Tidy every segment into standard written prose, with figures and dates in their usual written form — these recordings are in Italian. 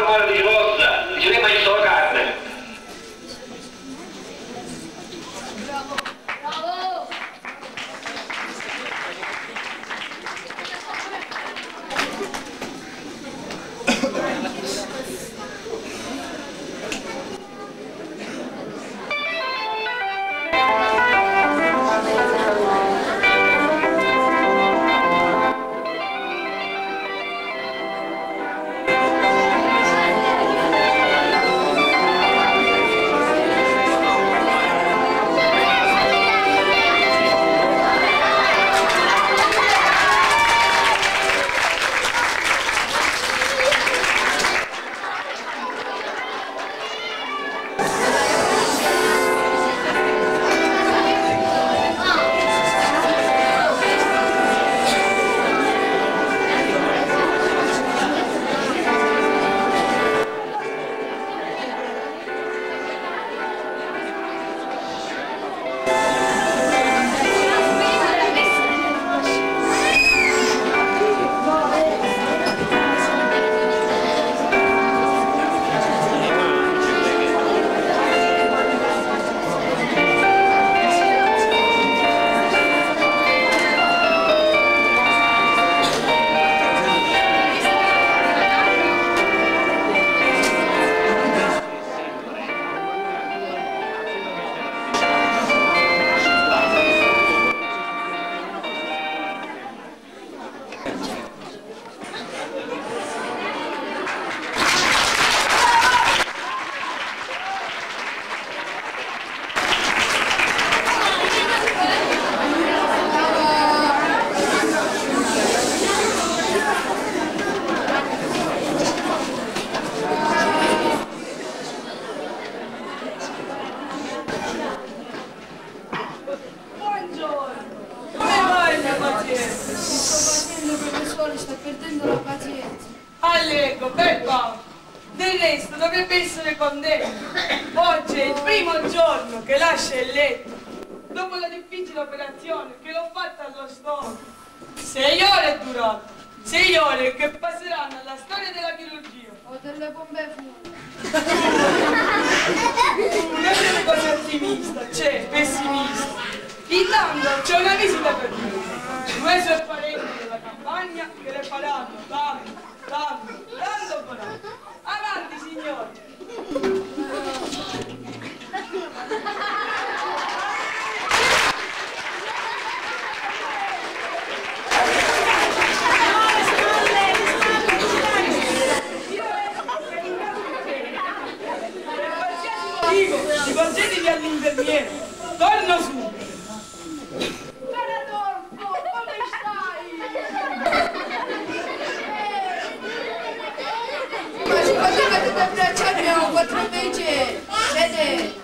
male di rossa, dice lei mangia solo carne. Sta perdendo la pazienza. Allego, bel Paolo. Del resto dovrebbe essere contento. Oggi è il primo giorno che lascia il letto. Dopo la difficile operazione che l'ho fatta allo stomaco. 6 ore è durato. 6 ore che passeranno alla storia della chirurgia. Ho delle bombe fuori. Non è così ottimista, c'è pessimista. Intanto c'è una visita per me. 2 suoi parenti della campagna che le faranno tanto coraggio. Avanti, signori! Rivolgetevi all'infermiere. Torno subito. Abbiamo 4 invece, vede?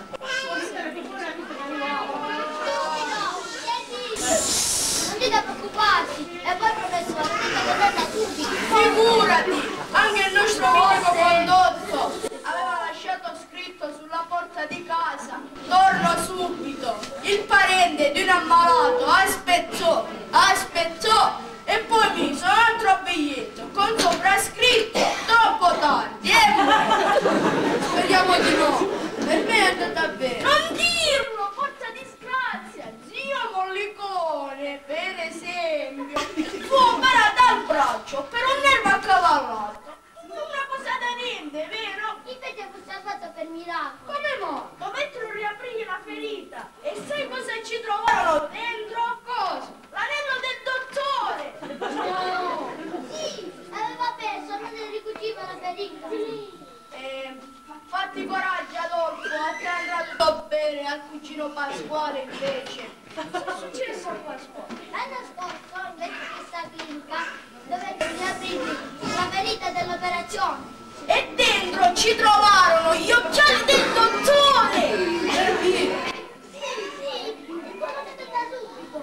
Non dite preoccuparsi, e poi professore, dite che torna subito. Figurati, anche il nostro unico condotto aveva lasciato scritto sulla porta di casa: torno subito. Il parente di un ammalato aspettò e poi mise un altro biglietto con sopra scritto: troppo tardi, speriamo di no. Per me è andata bene. Non dirlo, forza disgrazia. Zio Mollicone, per esempio, fu operato al braccio per un nervo accavallato. Una cosa da niente, vero? Invece fu salvato per miracolo. Come no? Dovettero riaprire la ferita. E sai cosa ci trovarono dentro? Cosa? L'anello del dottore. No. Sì, aveva perso, non ne ricuciva la ferita. Sì. Fatti coraggio, Adolfo, a te andrà tutto bene, al cugino Pasquale invece. Cosa è successo a Pasquale? L'anno scorso, invece di questa clinica, dovettero riaprire la ferita dell'operazione. E dentro ci trovarono gli occhiali del dottore! Sì, il buono che torna subito.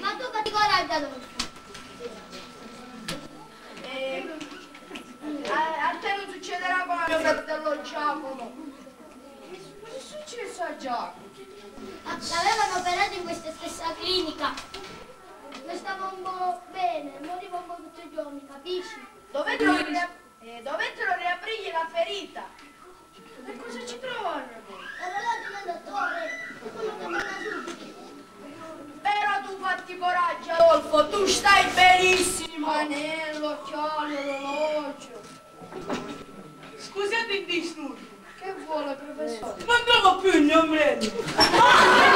Ma tu fatti coraggio, Adolfo. A te non succederà come a mio fratello Giacomo. Cosa è successo a Giacomo? L'avevano operato in questa stessa clinica. Non stava un po' bene, moriva un po' tutti i giorni, capisci? Dovettero riaprire. E dovettero riaprirgli la ferita. E cosa ci trovarono? L'orologio del dottore, quello che torna subito. Però tu fatti coraggio, Adolfo, tu stai benissimo. Anello, occhiali, orologio. Scusate il disturbo. Che vuole, professore? Non trovo più il mio ombrello.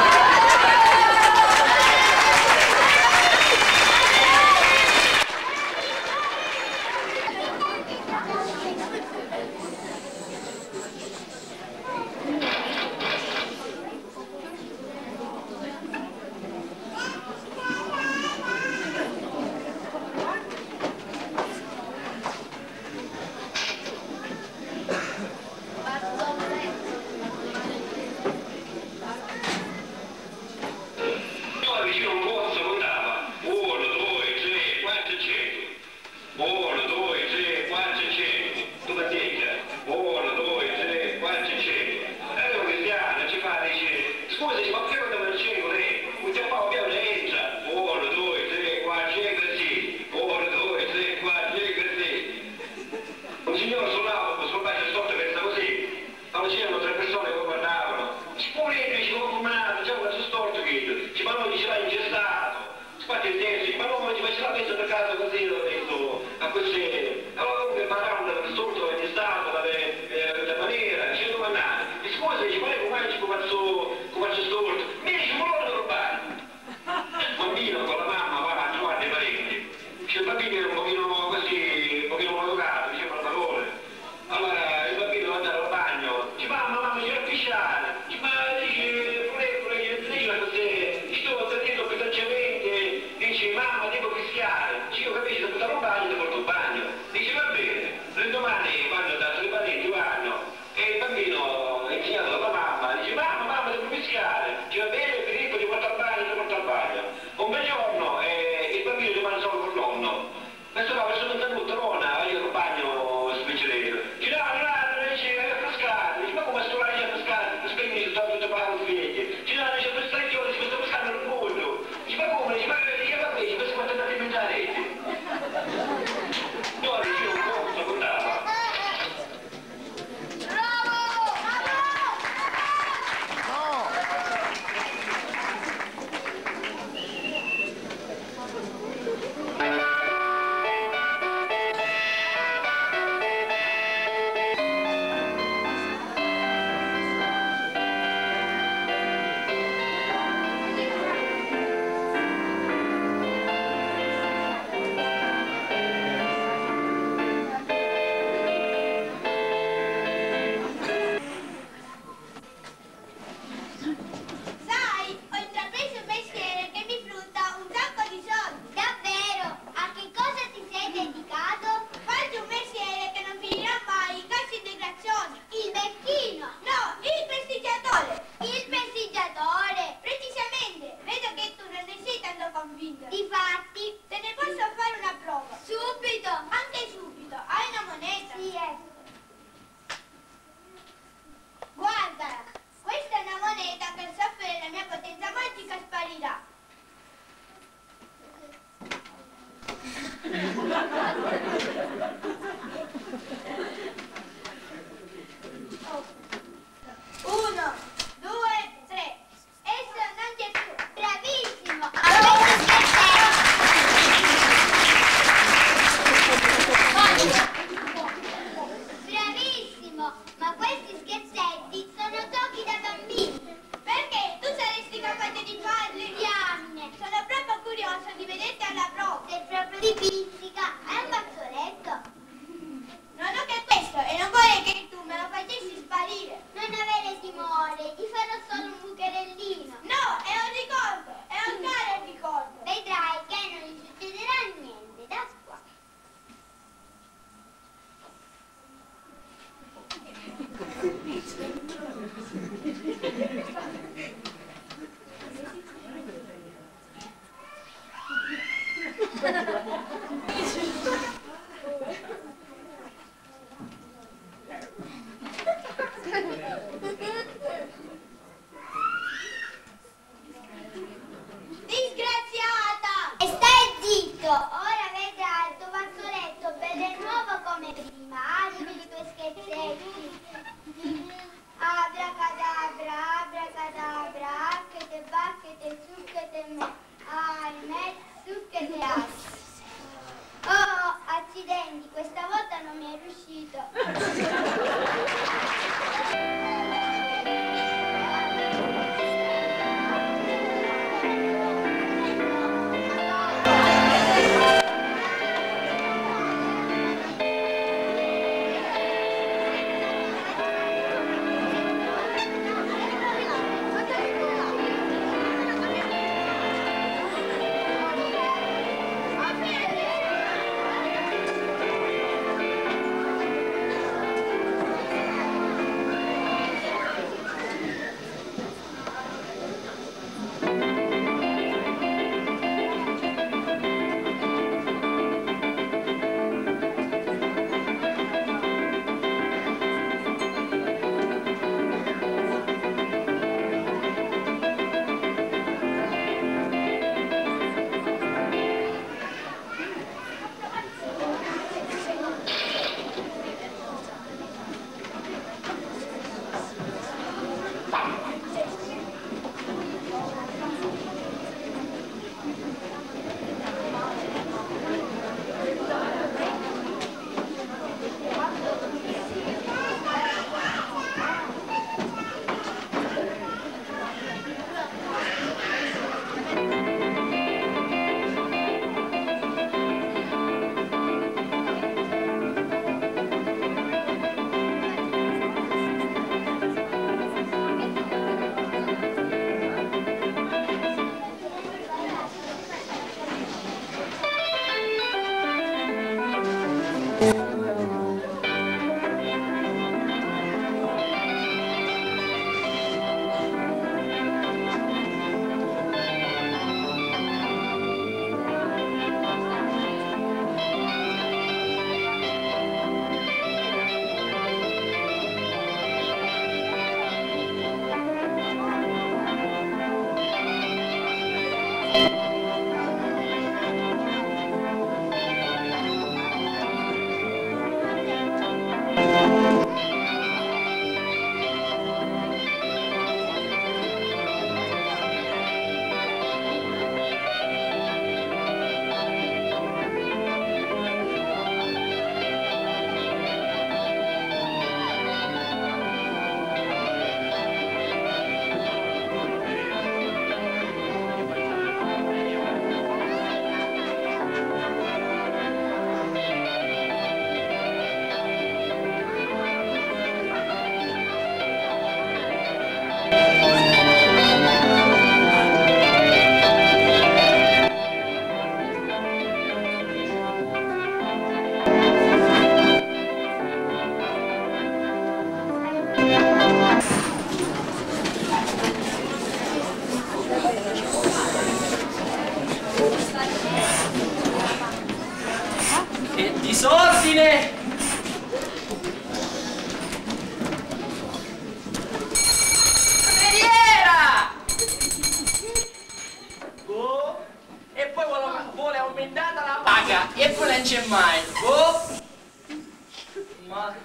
Ma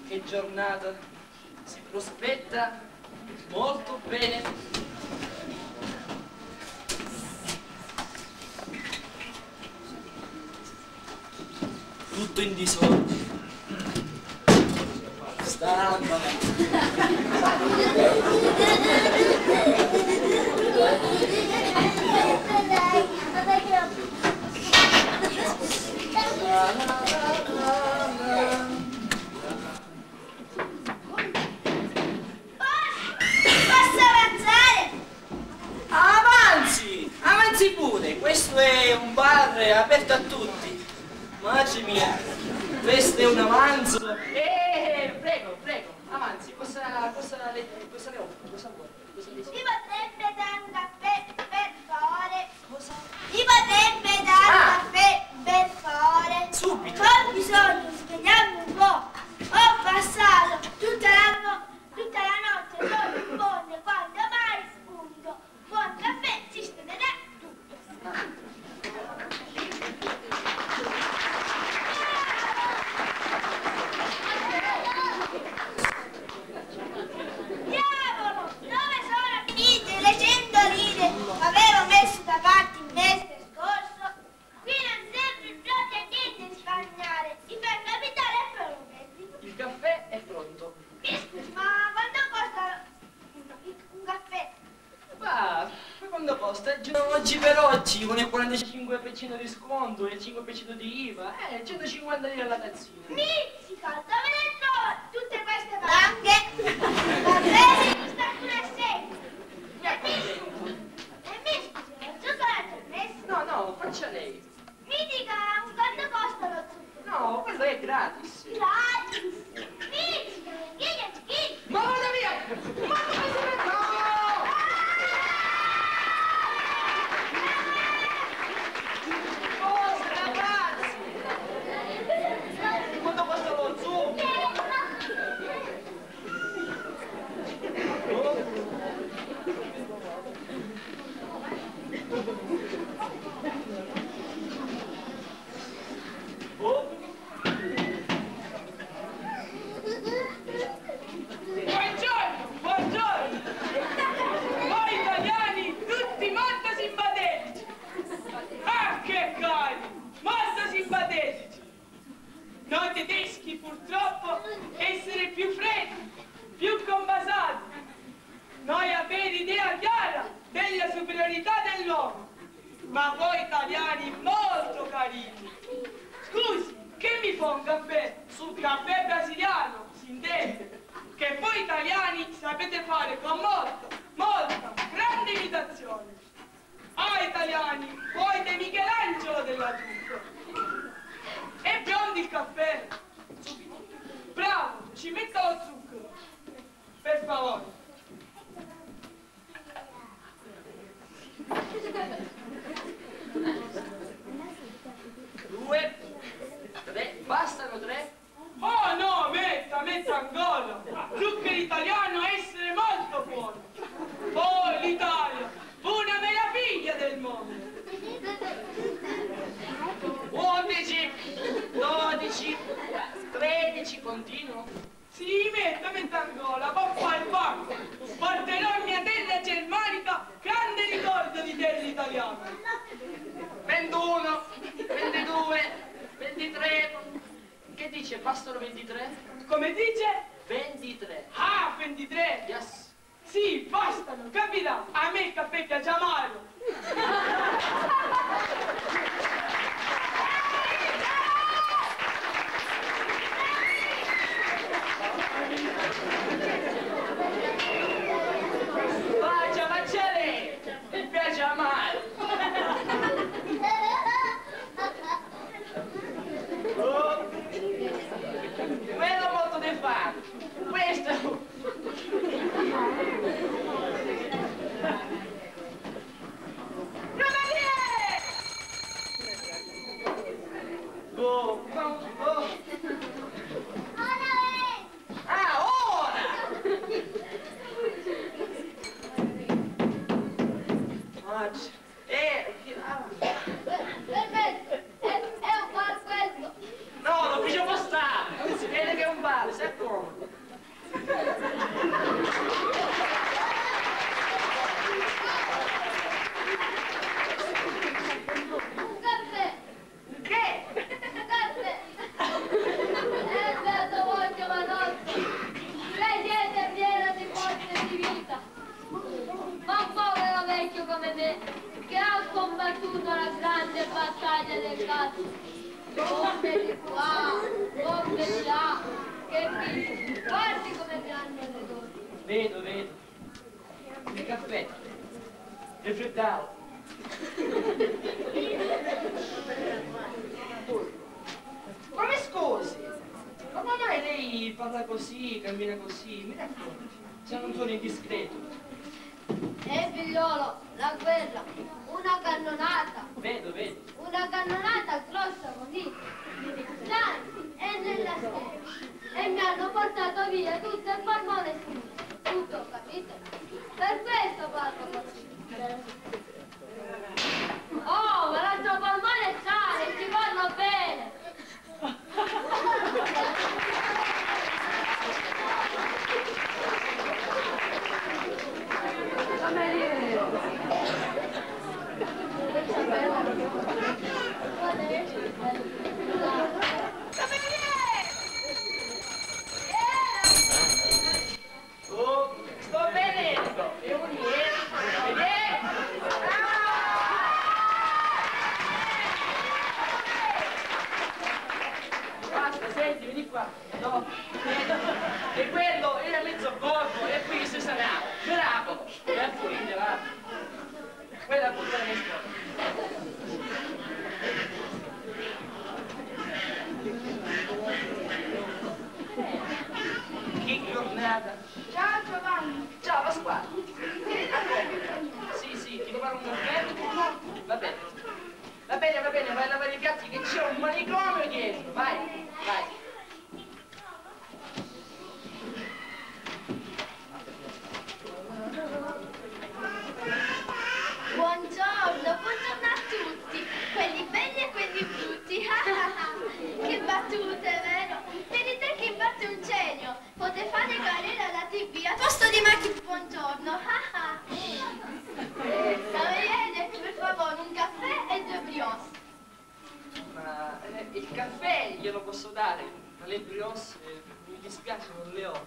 che giornata, si prospetta molto bene. Tutto in disordine. Stampa. Avanzi pure, questo è un bar aperto a tutti. Madre mia, questo è un avanzo. Prego, avanzi, cosa le offro? Cosa vuole? Cosa Mi desidera? potrebbe dare un caffè, per favore? Cosa? Mi potrebbe dare un caffè, per favore? Subito. Ho bisogno di svegliarmi un po'. Ho passato tutta la notte solo in fondo quando mai spunto. Buon caffè, si studerà tutto. Diavolo, dove sono finite le 100 lire che avevo messo da parte il mese scorso? Qui non sembra proprio niente di risparmiare. Il mio capitale è proprio. Il caffè è pronto. Mi scusi, ma quanto costa un caffè? Ma quando costa? Oggi per oggi, con il 45% di sconto e il 5% di IVA, 150 lire alla tazzina. Mizzica, dove le trovo tutte queste palanche? Va bene, sta pure a sé. E mi scusi, lo cioccolato è messo? No, faccia lei. Mi dica quanto costa lo zucchero? No, quello è gratis. Gratis! Mizzica, chi? Ma vada via! Ma come si mette? No! Cosa, ragazzi? Quanto costa lo zucchero? Buongiorno! Voi italiani, tutti molto simpatici! Ah, che cari! Molto simpatici! Noi tedeschi, purtroppo, essere più freddi, più combaciati. Noi avere idea chiara della superiorità dell'uomo. Ma voi italiani, molto carini! Scusi, che mi fa un caffè? Sul caffè brasiliano, si intende? Che voi italiani sapete fare con molta, grande imitazione. Ah, italiani, voi dei Michelangelo della zucchero. È pronto il caffè? Subito. Bravo, ci metta lo zucchero. Per favore. Due, tre, bastano tre? Oh no, metta ancora. Zucchero italiano essere molto buono. Oh, l'Italia, una meraviglia del mondo. 11, 12, 13, continuo. Sì, metta ancora, papà il pacco. Porterò in mia terra germanica grande ricordo di terra italiana. 21, 22, 23. Che dice? Bastano 23? Come dice? 23. Ah, 23. Yes. Sì, bastano, capirà. A me il caffè piace amaro. Faccia lei. Mi piace amare. Oh. Quello molto di fare. Questo è un... vale, si accomodi. Un caffè! Che? Un caffè! Beato voi giovanotti! Lei siete piena di forza e di vita! Ma un povero vecchio come me, che ha combattuto la grande battaglia del cazzo! Bombe di qua, bombe di là, che figlio! Guardi come mi hanno ridotto! Vedo. Il caffè. Riflettavo. Ma mi scusi, ma mai lei parla così, cammina così? Mi racconti, se non sono indiscreto. Figliolo, la guerra, una cannonata! Vedo. Una cannonata grossa così, davanti e nella schiena. E mi hanno portato via tutto il polmone schiuso. Tutto, capite? Per questo parlo così. Oh, ma l'altro polmone è sale, ci parlo bene. Oh, sto venendo! E un basta, senti, vieni qua. No, e quello era mezzo corpo e qui si sarà. Bravo! E a pulire, va. Quella butta la mia scuola. Che giornata! Ciao Giovanni. Ciao Pasquale! Sì, ti preparo un caffè? Va bene, vai a lavare i piatti che c'è un manicomio dietro, vai. Buongiorno a tutti, quelli belli e quelli brutti. Che battute, vero? Vedi te che batte un genio, potrei fare carriera alla TV a posto di Macchi buongiorno. Cameriere, per favore, un caffè e 2 brioche. Ma il caffè glielo posso dare, ma le brioche mi dispiace, non le ho.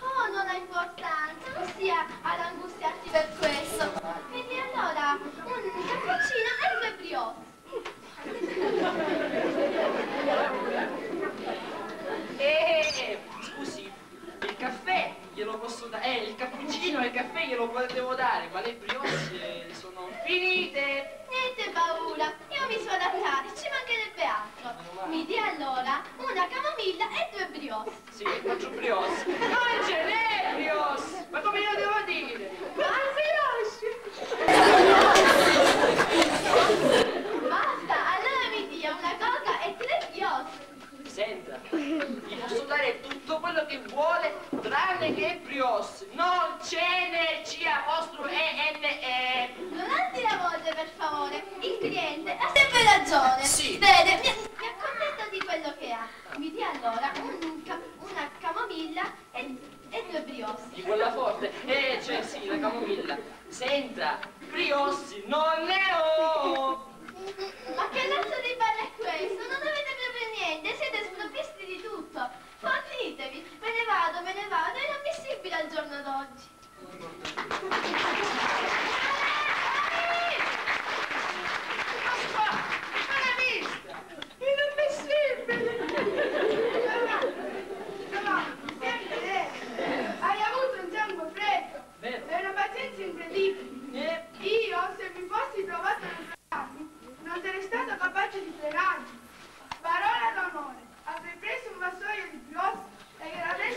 Oh, non ha importanza, non stia ad angustiarti per questo. Quindi allora, un cappuccino e 2 brioche. Scusi, il caffè glielo posso dare, il cappuccino e il caffè glielo devo dare, ma le brioche sono finite. Niente paura, io mi so adattare, ci mancherebbe altro. Mi dia allora una camomilla e 2 brioche. Sì, faccio brioche. Non ce n'è brioche! Ma come io devo dire? Basta, allora mi dia una coca e 3 brioche. Senta, gli posso dare tutto quello che vuole, tranne che brioche. Non ce n'è, C-E-N-E. Non alzi la voce, per favore. Il cliente ha sempre ragione. Sì. Vede, mi accontento di quello che ha. Mi dia allora una camomilla e 2 brioche. Di quella forte? Cioè sì, la camomilla. Senta, brioche non ne ho. Ma che razza di ballo è questo? Non avete proprio niente, siete sprovvisti di tutto. Fornitevi, me ne vado, è inammissibile al giorno d'oggi. Ma l'hai vista? Inammissibile! Giovanni, sempre lei. Hai avuto un sangue freddo. Vero? E una pazienza incredibile. Io, se mi fossi trovato nei tuoi anni, non sarei stato capace di frenarmi. Parola d'onore, avrei preso un vassoio di brioche e gliel'avrei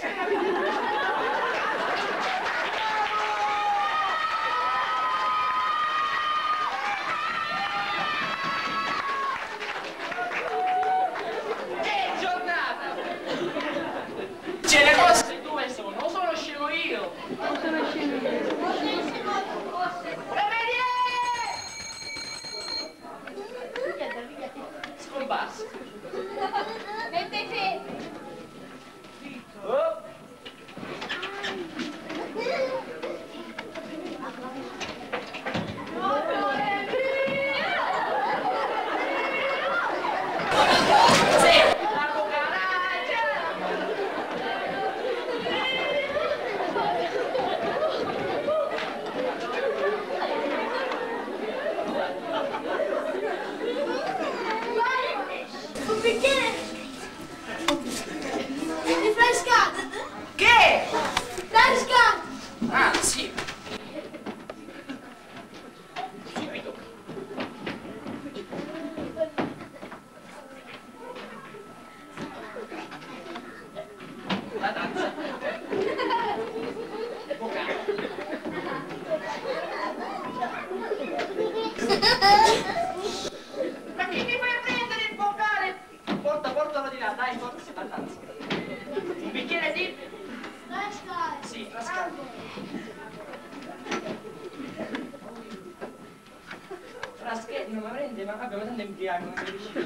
Vabbè, ma tanto è imbriaco, non mi riuscito.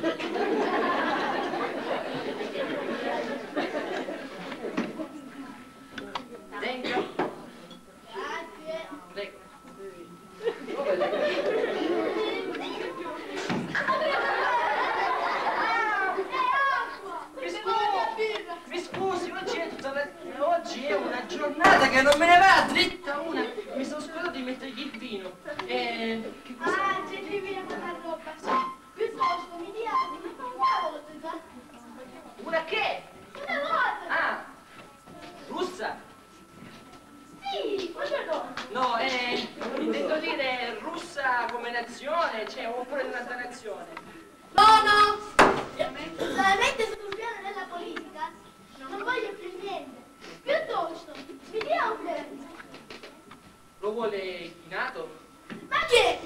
Dentro. Grazie. Prego. Mi scusi, oggi è una giornata che non me ne va dritta una. Mi sono scordato di mettergli il vino. Che cosa? Ah, c'è il vino con la roba. Piuttosto mi dia una vodka. Una che? Una vodka. Ah, russa? Sì, buongiorno. No, intendo dire russa come nazione, cioè, oppure un'altra nazione. No. Solamente sul piano della politica non voglio più niente. Piuttosto, mi dia un verso. Lo vuole chinato? Ma che?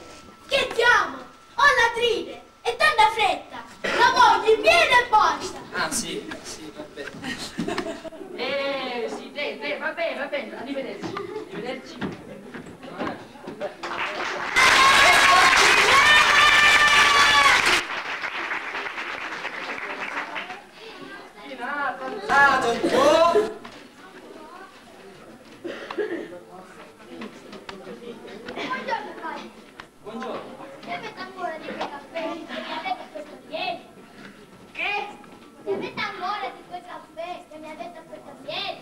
Che diamo? Ho la tride e tanta fretta. La voglio in pieno e basta. Ah, sì, vabbè. Sì, va bene, arrivederci. Arrivederci. Chinato, un po'. Buongiorno, Fabio. Buongiorno. Mi avete ancora di quei caffè che mi avete offerto ieri? Che? Mi avete ancora di quei caffè che mi avete offerto ieri?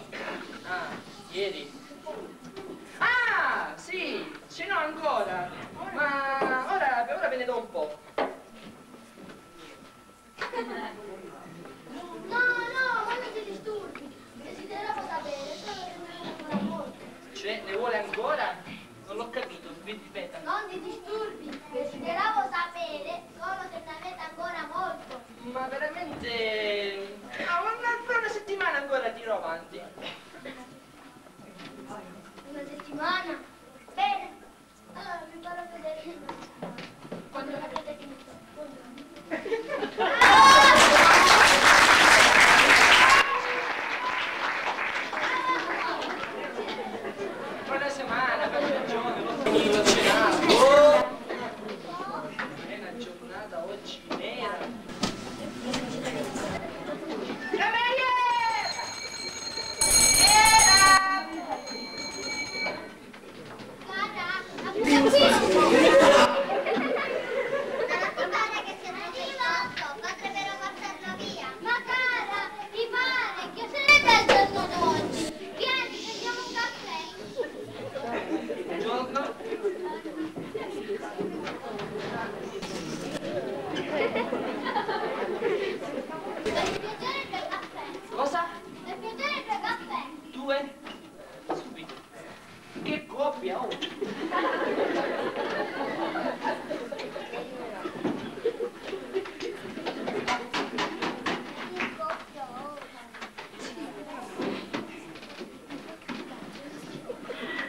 Ah, ieri. Ah, sì, ce n'ho ancora. Ma ora ve ne do un po'. No, ma non ti disturbi. Desideravo sapere solo che mi avete ancora molto. Cioè, ne vuole ancora? Non l'ho capito, ripeta. Non ti disturbi. Desideravo sapere solo se ne avete ancora molto. Ma veramente... Ah, per una settimana ancora tiro avanti. Una settimana? Bene. Allora vi farò vedere quando l'avete finito. Una settimana, per un giorno, l'ho finito cenato. È una giornata oggi nera. Cameriera! Cara, appunto qui. Dalla settimana che siamo arrivati, potrebbero portarlo via. Ma cara, mi pare che se ne è il giorno d'oggi. Vieni, prendiamo un caffè. Buongiorno. Per piacere due caffè. Cosa? Per piacere due caffè. 2? Subito. Che coppia, oh!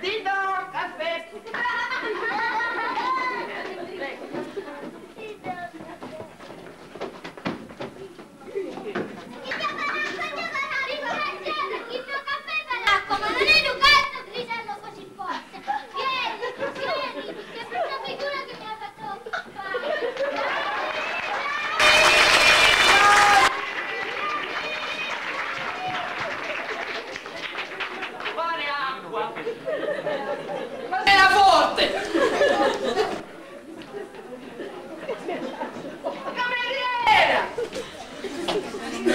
Ti do caffè! Prego. Il mio caffè è l'acqua, ma non è Lucazzo gridarlo così forte. Vieni, che brutta figura che mi ha fatto fare. Fare acqua! Ma sei la forte! Cameriera!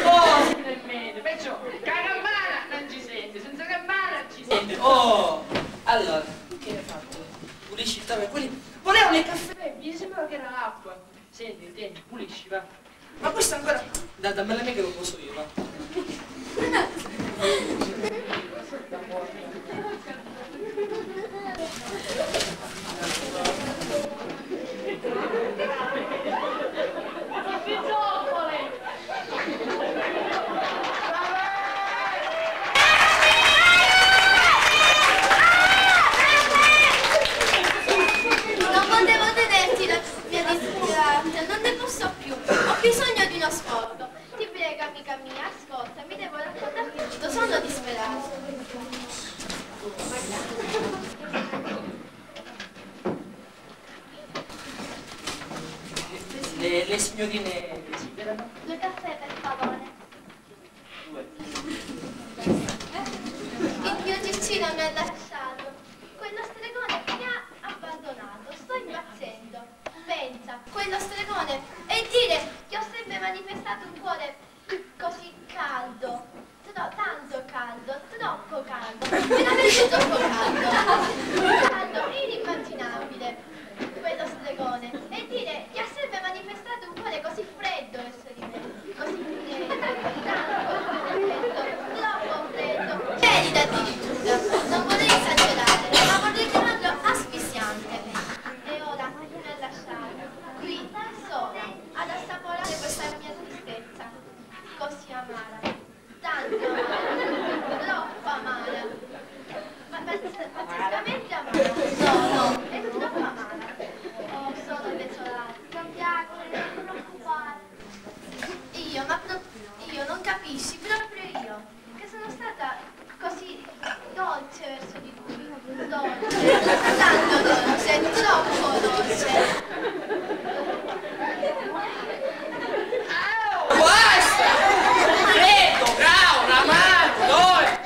Oh, finalmente! Peggio, con la campana non ci sente, senza campana ci sente. Oh! Allora, che hai fatto? Pulisci il tavolo, volevano il caffè, mi sembrava che era l'acqua. Senti, tieni, pulisci, va. Ma questo ancora... Dammela a me che lo poso io, va. Non potevo tenerti la mia desiderante, non ne posso più. Ho bisogno di uno sfogo. Ti prego, amica mia, ascolta, mi devo raccontarti tutto, sono disperato. signorine desiderano? 2 caffè, per favore. 2. Il mio Giccino mi ha lasciato. Quello stregone mi ha abbandonato. Sto impazzendo. Pensa, quello stregone. E dire che ho sempre manifestato un cuore così caldo. Tanto caldo, troppo caldo. Veramente troppo caldo. Caldo, inimmaginabile. Quello stregone. E dire che ha sempre manifestato un cuore così freddo verso di me. Così freddo. Tanto freddo. Troppo freddo. Gelido addirittura. Non vorrei esagerare, ma vorrei chiamarlo asfissiante. E ora mi ha lasciato. Qui, sola, ad assaporare questa mia tristezza. Così amara. Tanto amara. Troppo amara. Ma pazzescamente amara. No, è troppo amara. Oh, sono desolata. Non piacere, non ti preoccupare. Io non capisci, proprio io, che sono stata così dolce verso di lui. Dolce, tanto dolce, troppo dolce. Basta! Freddo, bravo, amato, dolce!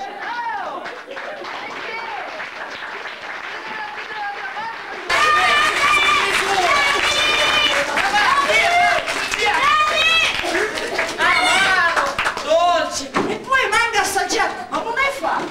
Dolce! E poi manca assaggiato! Ma come fa?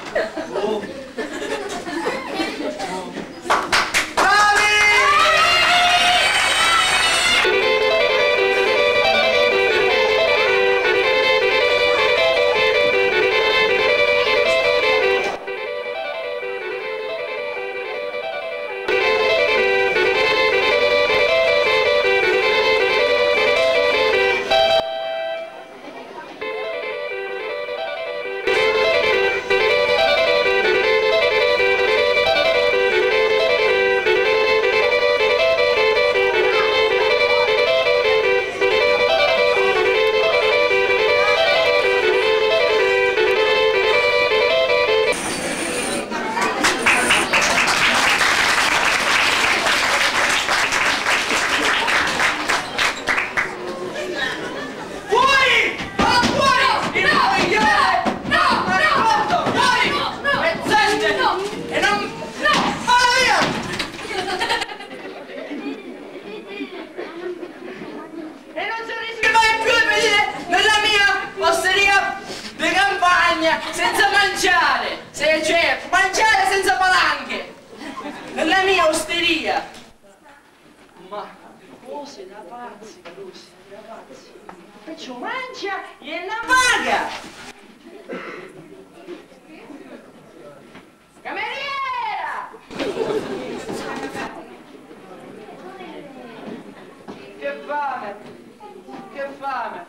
Senza mangiare, cioè mangiare senza palanche, nella mia osteria. Ma cose da pazzi, Lucy, da pazzi. Perciò mangia e la paga. Cameriera! Che fame! Che fame!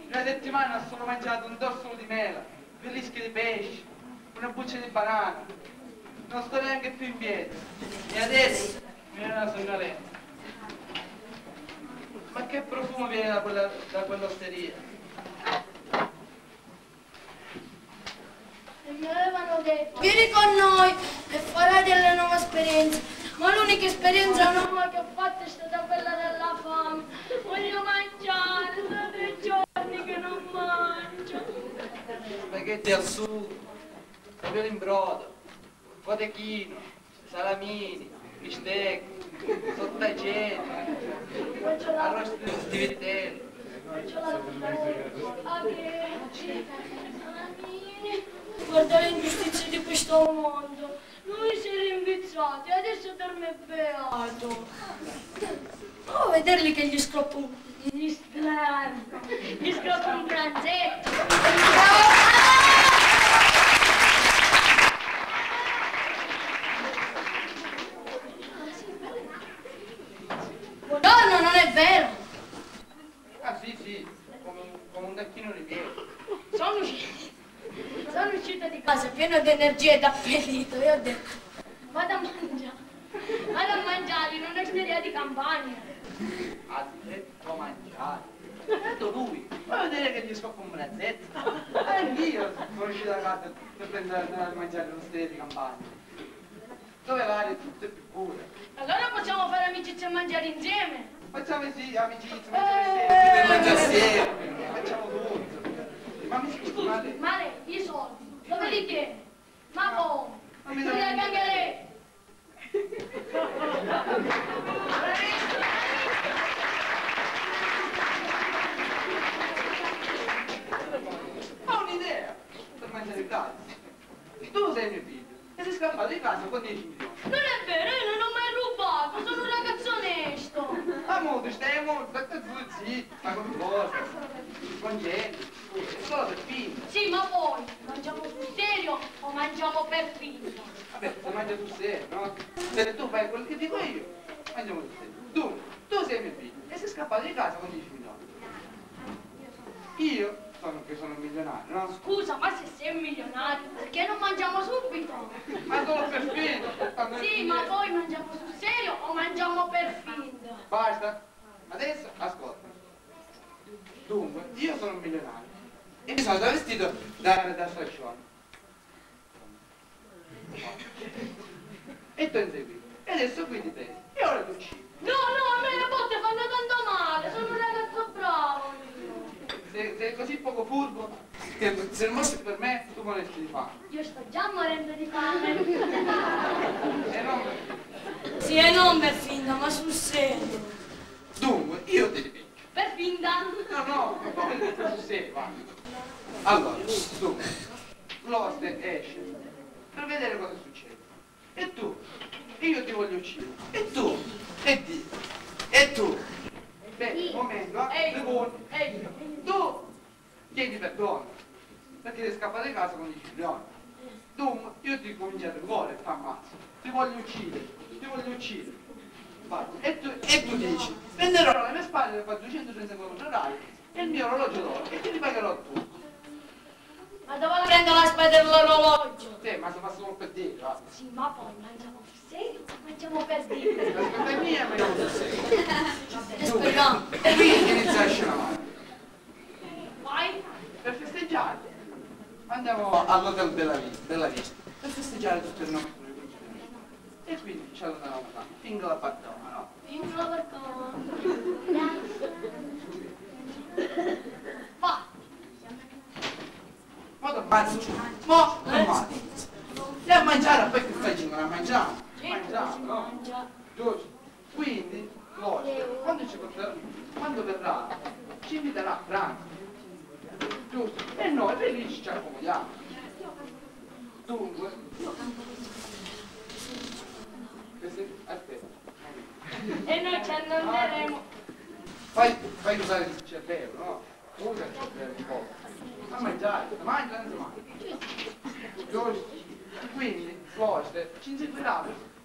Una settimana ho solo mangiato un dorsolo di mela, 2 lische di pesce, una buccia di banana. Non sto neanche più in piedi. E adesso mi viene la sonnolenta. Ma che profumo viene da quell'osteria? E mi avevano detto, vieni con noi e farai delle nuove esperienze. Ma l'unica esperienza nuova che ho fatto è stata quella della fame. Voglio mangiare, sono 3 giorni che non mangio. Spaghetti al sugo, ravioli in brodo, cotechino, salamini, bistecche, sottaceti, arrosto di vitello. Guarda le ingiustizie di questo mondo. Lui si è rimbizzato e adesso dorme beato. Oh, vederli che gli scroppa un pranzetto. Buongiorno, non è vero? Ah sì, come un tacchino di piede. Sono uscita di casa pieno di energia ed appetito e ho detto, vado a mangiare in un'osteria di campagna. Ha detto mangiare. Ha detto lui. Voglio dire che gli scoppa un brazzetto. Anch'io sono uscito da casa per andare a mangiare in un'osteria di campagna. Dove vai tutte più pure. Allora possiamo fare amicizia e mangiare insieme. Facciamo sì, amicizia, mangiare assieme, facciamo tutto. Ma mi scusi, ma lei... Ma lei, i soldi, dove li tiene? Ma poi, Non mi li dai- deve anche lei. Ho un'idea per mangiare il calcio. Tu sei mio figlio e sei scappato di casa con 10 milioni. Non è vero, io non ho mai rubato, sono un ragazzo onesto. Amore, stai molto, zitto, ma con cosa? Con gente, solo per finta. Sì, ma poi, mangiamo sul serio o mangiamo per finta? Vabbè, se mangia sul serio, no? Se tu fai quello che dico io, mangiamo sul serio. Tu sei mio figlio e sei scappato di casa con 10 milioni. Io sono un milionario, no? Scusa, ma se sei un milionario, perché non mangiamo subito? Ma solo per finta. Sì, ma poi mangiamo sul serio o mangiamo per finta? Basta. Adesso ascolta. Dunque, io sono un milionario e mi sono travestito da striscione. E tu insegui. E adesso qui ti prendi. E ora ti uccidi. No, a me le botte fanno tanto male, sono un ragazzo bravo. Sei così poco furbo che se non mostri per me tu vorresti di fame. Io sto già morendo di fame. E non... Sì, e non per finta, ma sul serio. Dunque, io ti dico. Per finta? No, ma come detto sul serio, va. Allora, dunque, l'oste esce per vedere cosa succede. E tu? Io ti voglio uccidere. E tu? E di? E tu? Beh, un momento, secondo. Ehi, Tu chiedi perdono perché sei scappato di casa con 10 milioni. Dunque, io ti comincio a rigore e ti ammazzo. Ti voglio uccidere. Vai. E tu dici, prenderò le mie spalle per 230 km e il mio orologio d'oro e ti ripagherò tutto. ma dove la prendo la spada dell'orologio? Sì, ma se fa solo per dire, va. Sì, ma poi mangiamo sul serio o mangiamo per dire? La spada è mia, ma io non so se. Speriamo. E quindi inizia a scenare. Vai. Per festeggiare andiamo all'hotel Bella Vista per festeggiare tutto il nostro riconciliamento. E quindi ci allontaniamo tanto, fingo la pattona, no? Fingo la pattona. Va. Ma ti ammazzo, mo ti ammazzo. E a mangiare, poi che fai? Ci a mangiare? Mangiare, no? Mangia. Giusto? Quindi, l'ospite, quando verrà, ci inviterà a pranzo. Giusto? E noi felici ci accomodiamo. Dunque, aspetta. E noi ci allontaneremo. Fai usare il cervello, no? Usa il cervello un po'. A mangiare, mangia, non si mangia. Giusto? Quindi, l'ospite ci inseguirà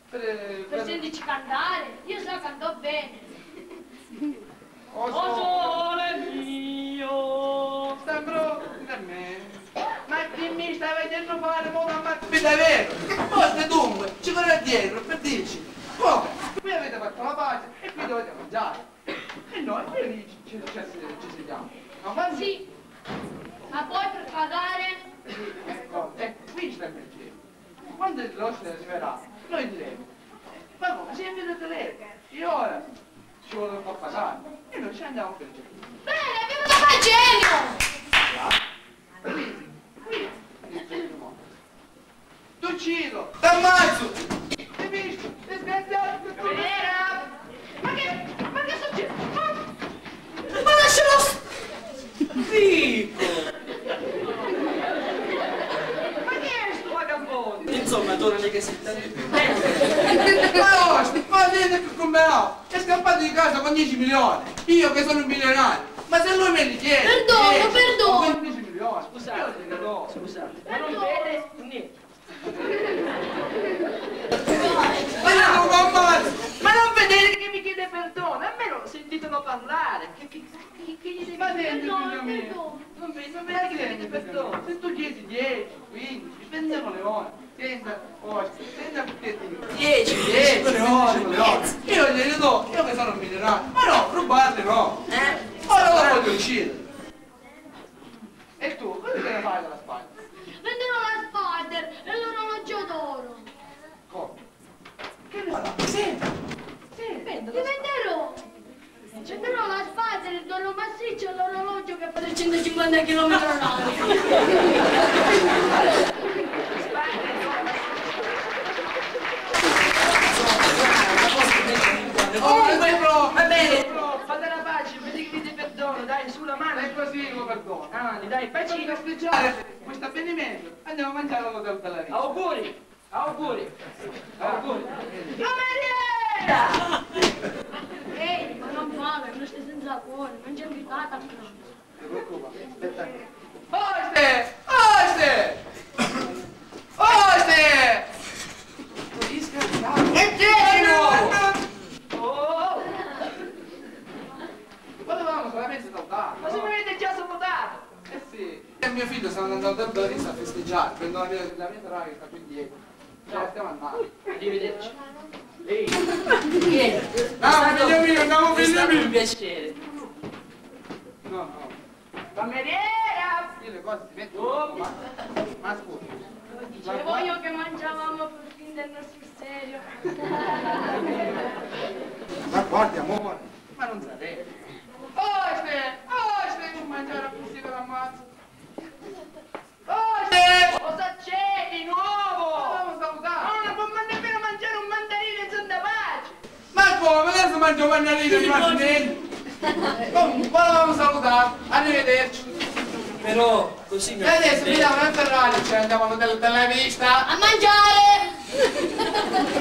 Per sentirci cantare, io so canto bene. O Sole mio. Sembro da me. Ma che mi stai vedendo fare moda ma davvero? Forse dunque ci verrà dietro per dirci come? Qui avete fatto la pace e qui dovete mangiare. E noi felici ci sediamo. Ma Sì, ma poi per pagare? ecco, qui sta il pensiero. Quando l'ospite arriverà, noi diremo, ma come si invita lei? E ora ci vuole un po' pagare. E noi ci andiamo per il giro. Bene, viva la genio! Ti uccido! T'ammazzo! Hai visto? Sei sgraziato! Vera! Ma che succede? Ma lascialo Dico! Ma chi è sto vagabondo? Insomma, torna che si sta lì. Ma osti, ma vedete che come no? È scappato di casa con 10 milioni! Io che sono un milionario! Ma se lui me li chiede! Perdono! Con 15 milioni! Scusate, Io te li do! scusate, ma non vede niente. Ma io non mi ammazzo! Ma non vedete che mi chiede perdono? Almeno sentitelo parlare. Che gli devi Ma senti, Perdono, figlio mio! perdono. Non vedi che Ma mi chiede senti, perdono? se tu chiedi 10, 15, dipendono le ore. Senza osti, senza buchettini. 10, 10 10 ore. Io glieli do, io che sono un milionario. Ma no, rubarli no. Ora lo voglio uccidere. E tu, cosa te ne fai della Spagna? Venderò la Spider e l'orologio d'oro. Come? Che ne fai? Senti, Li venderò. 50 km orari. Comunque, va bene, fate la pace, vedi che vi ti perdono, dai, sulla mano. È così lo perdono. Avanti, dai, Per bacino. festeggiare questo avvenimento andiamo a mangiare all'hotel della vita. Auguri, auguri, auguri. Ehi, ma non fare, non stai senza cuore, non c'è invitata a pranzo. Non ti preoccupare, aspetta. Oste! Oste! Oste! E tieni nuovo! Oh, Potevamo solamente salutare. ma se mi avete già salutato! Eh sì. E mio figlio sta andando al hotel della vita a festeggiare, prendo la mia sorella che sta qui dietro. Stiamo andando. Arrivederci. Ehi, vieni. Andiamo figlio mio, andiamo È figlio stato un mio. piacere. No, no. Cameriera! Io le cose si mettono. Oh, Ma scusa. Dicevo io che mangiavamo per prenderlo sul serio. Ma guardi amore, ma non sapete. Oste, non mangiare così con l'ammazzo. Oste! cosa c'è di nuovo? Volevamo salutare. Non può nemmeno mangiare un mandarino in santa pace! Ma come? Adesso mangio mandarino e mandarino. Comunque, volevamo salutare. Arrivederci. Però così E adesso mi diamo una Ferrari e ci andiamo all'hotel della vista. A mangiare!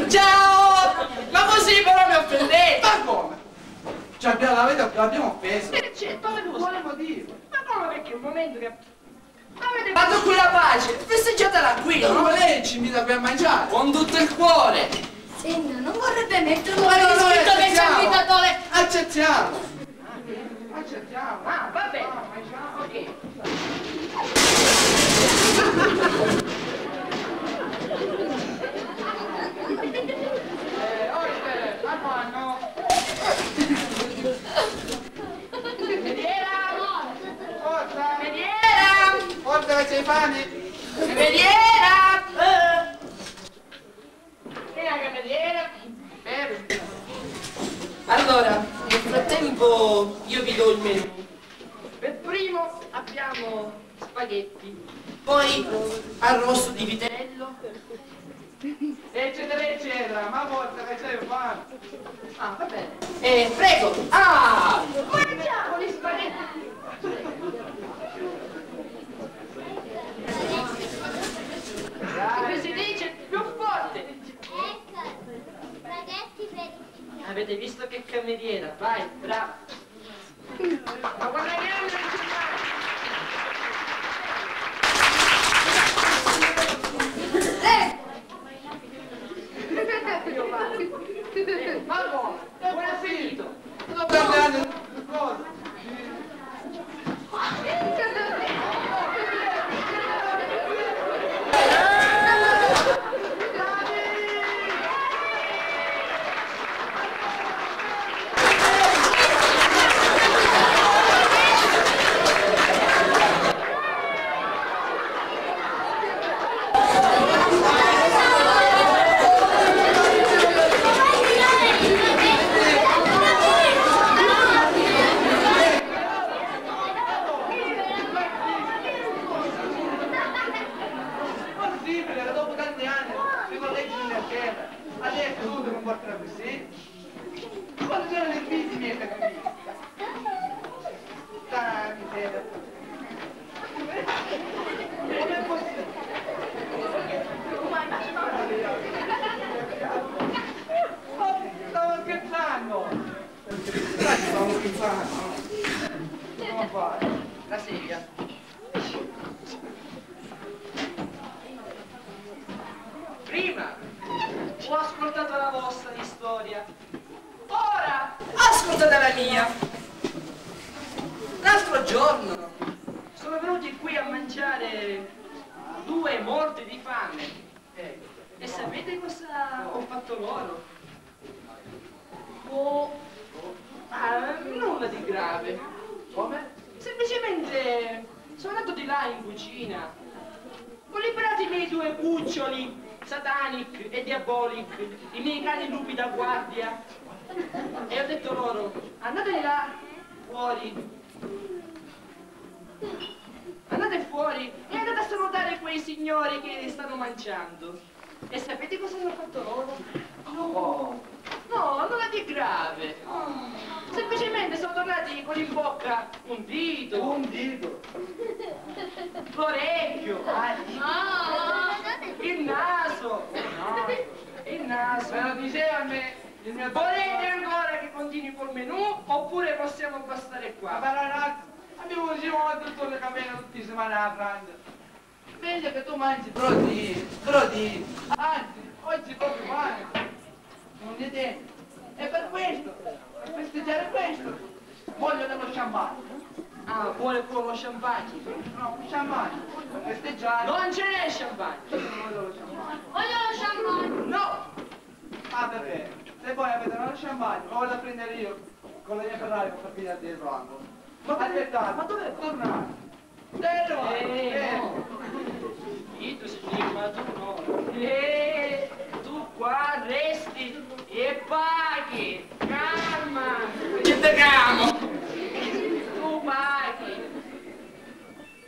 Ciao! Ma così però mi offendete! Ma come? Ci abbiamo, l'abbiamo offeso. C'è, dove tu Quale motivo? Ma come perché è un momento che... Avete fatto qui la pace, festeggiatela qui, Ma no? lei ci invita qui a mangiare. Con tutto il cuore! Senta, non vorrebbe metterlo Ma per no, no, scritto che c'è accettiamo. invitatore. Accettiamo. Accettiamo. Ah, va bene! Mangiamo. Ok. Oste, ma quando? Cameriera! Forza. Cameriera! Forza che c'hai pane. Cameriera! E la cameriera? Bevi. Allora, nel frattempo io vi do il menù. Per primo abbiamo spaghetti, poi arrosto di vitello. Eccetera, eccetera. Ma forza che c'hai pane. Ah, va bene. Prego! Ah! Mangiamo gli spaghetti! Come si dice? Più forte! Ecco, spaghetti per i signori. Avete visto che cameriera? Vai, bravo! Ma guarda che non Ma buon appetito! sto parlando di cosa? Possibile, dopo tanti anni, i colleghi di mercato, adesso tu ti comporti così? Quando c'erano i figli miei per qui? Dai, miseria. Com'è possibile? Stavo scherzando! Dai, stavo scherzando! Come fai? La sedia. Prima ho ascoltato la vostra di storia, ora ascoltate la mia. L'altro giorno sono venuti qui a mangiare 2 morti di fame. E sapete cosa ho fatto loro? Nulla di grave. Come? Semplicemente sono andato di là in cucina. Ho liberato i miei 2 cuccioli, Satanic e Diabolic, i miei cani lupi da guardia. E ho detto loro, andate là, fuori. fuori e è andata a salutare quei signori che stanno mangiando. E sapete cosa hanno fatto loro? No, nulla di grave. Semplicemente sono tornati con in bocca un dito, l'orecchio, il naso. Me lo diceva a me il mio Volete ancora che continui col menù oppure possiamo bastare Ma qua? ragazzi, abbiamo usato tutto le capelle tutte le settimane a pranzo. Meglio che tu mangi brodini. Anzi, oggi proprio pane. Non ne tempo. E per questo, per festeggiare questo, voglio dello champagne. Ah, vuole pure lo champagne? No, champagne. Per festeggiare. Non ce n'è champagne! Voglio lo champagne. Voglio lo champagne. No! Ah, perché? Se voi avete lo champagne, lo vado a prendere io con la mia Ferrari per pigliare dietro l'angolo. Aspettate. Ma dove va? Tornate. No! Io si ma tu no! Tu qua resti e paghi! Calma! Ci paghiamo! Tu paghi!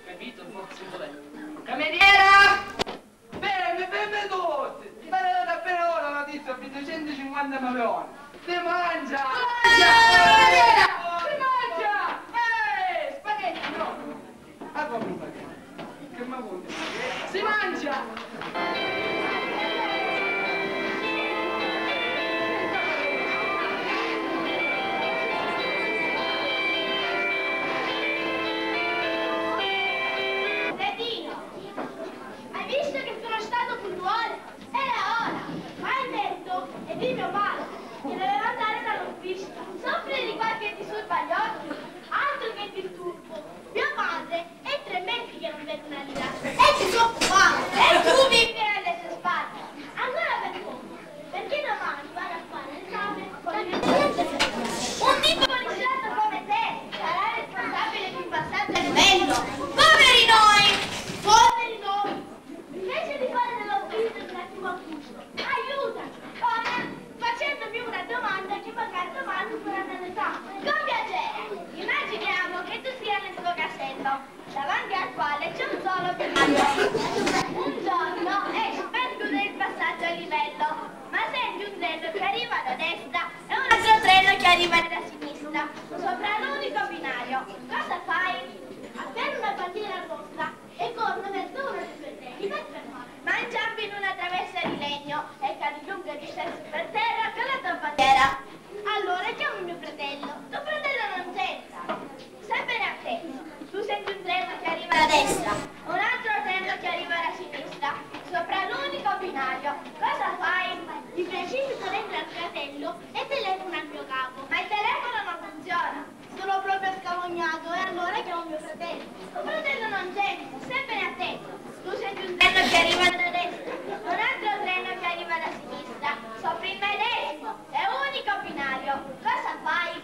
Capito? Forse dov'è? Cameriera! Benvenuti! Appena ora la notizia, ho vinto 150 milioni. Si mangia! Cameriera! Si mangia! Spaghetti no! Ah, come spaghetti? Che ma vuoi? Si mangia! Fredino, hai visto che sono stato puntuale? Era ora! Ma hai detto, e di mio padre, che doveva andare dall'ufficio. Soffri di qualche disturbo agli occhi? Altro che disturbo! Mio padre è 3 mesi che non vede una lira. E ti sono occupato! E tu vivi alle sue spalle! Allora per come? Perché domani vado a fare l'esame con le mie conoscenze. Un tipo poliziotto come te sarà responsabile di un passaggio a livello. Poveri noi! Poveri noi! Invece di fare dell'ufficio un attimo a gusto, aiuta! Come? Facendomi una domanda che magari domani faranno l'esame. Con piacere! Immaginiamo che tu sia nel tuo casello, davanti al quale c'è un solo binario. Un giorno esci per chiudere il passaggio a livello, ma senti un treno che arriva da destra e un altro treno che arriva da sinistra, sopra l'unico binario. Cosa fai? Afferri una bandiera rossa e corro verso uno dei due treni per fermare. Ma inciampi in una traversa di legno e cadi lungo e disteso per terra con la tua bandiera. Allora chiamo mio fratello. Tuo fratello non c'entra. Stai bene attento. Tu senti un treno che arriva da destra, un altro treno che arriva da sinistra, sopra l'unico binario. Cosa fai? Ti precipito dentro al fratello e telefono al mio capo. Ma il telefono non funziona. Sono proprio scamognato e allora chiamo mio fratello. Tuo fratello non c'entra. Stai bene attento. Tu senti un treno che arriva da destra, un altro treno che arriva da sinistra, sopra il medesimo e unico binario. Cosa fai?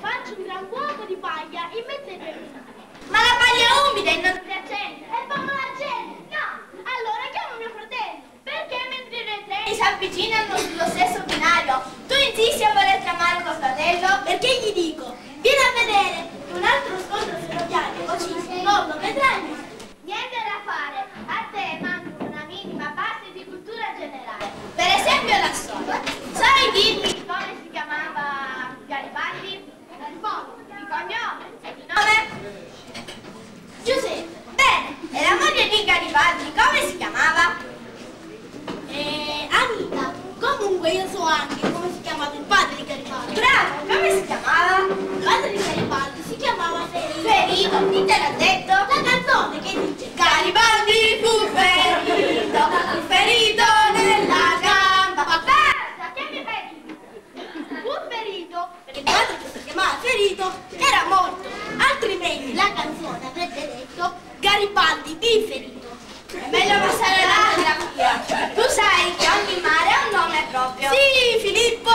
Faccio un gran fuoco di paglia in mezzo ai due binari. Ma la paglia è umida e non si accende. E come la accende? No! Allora chiamo mio fratello. Perché mentre i due treni si avvicinano sullo stesso binario, tu insisti a voler chiamare tuo fratello? Perché gli dico, vieni a vedere che un altro scontro ferroviario così non lo vedrai. Niente da fare, a te manca una minima base di cultura generale. Per esempio la storia. Sai dirmi come si chiamava Garibaldi? Di cognome e di nome? Giuseppe. Bene, e la moglie di Garibaldi come si chiamava? Anita. Comunque io so anche come si chiamava il padre di Garibaldi. Bravo, come si chiamava? Il padre di Garibaldi si chiamava Ferito. Ferito? Chi te l'ha detto? La canzone che dice Garibaldi fu ferito nella gamba. Basta, che mi ferito? Fu ferito perché il padre che si chiamava Ferito era morto. Altrimenti la canzone avrebbe detto Garibaldi di ferito. È meglio passare alla geografia. Tu sai che ogni mare ha un nome proprio. Sì, Filippo,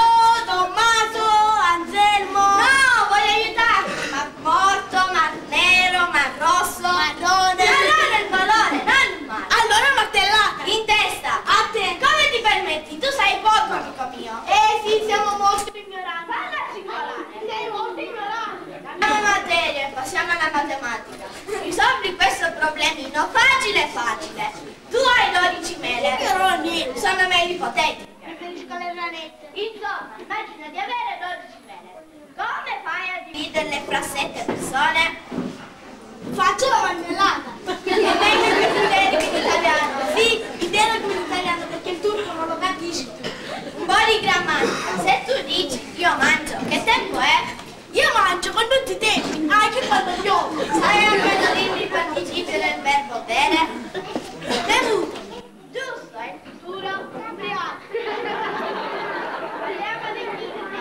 Tommaso, Anselmo. No, voglio aiutarti. Mar morto, mar nero, mar rosso. Marrone. Marrone è il colore. facile facile. Tu hai 12 mele. Io non ho niente. Sono mele ipotetiche. Preferisco le ranette. Insomma, immagina di avere 12 mele. Come fai a dividerle fra 7 persone? Faccio la marmellata. È meglio che tu dedichi in italiano. Sì, mi dedico in italiano perché il turco non lo capisci tu. Un po' di grammatica. Se tu dici io mangio, che tempo è? Io mangio con tutti i tempi, anche quando piove. Sai almeno dirmi il participio del verbo bere? Bevuto. Giusto, è il futuro ubriaco. Parliamo dei primi.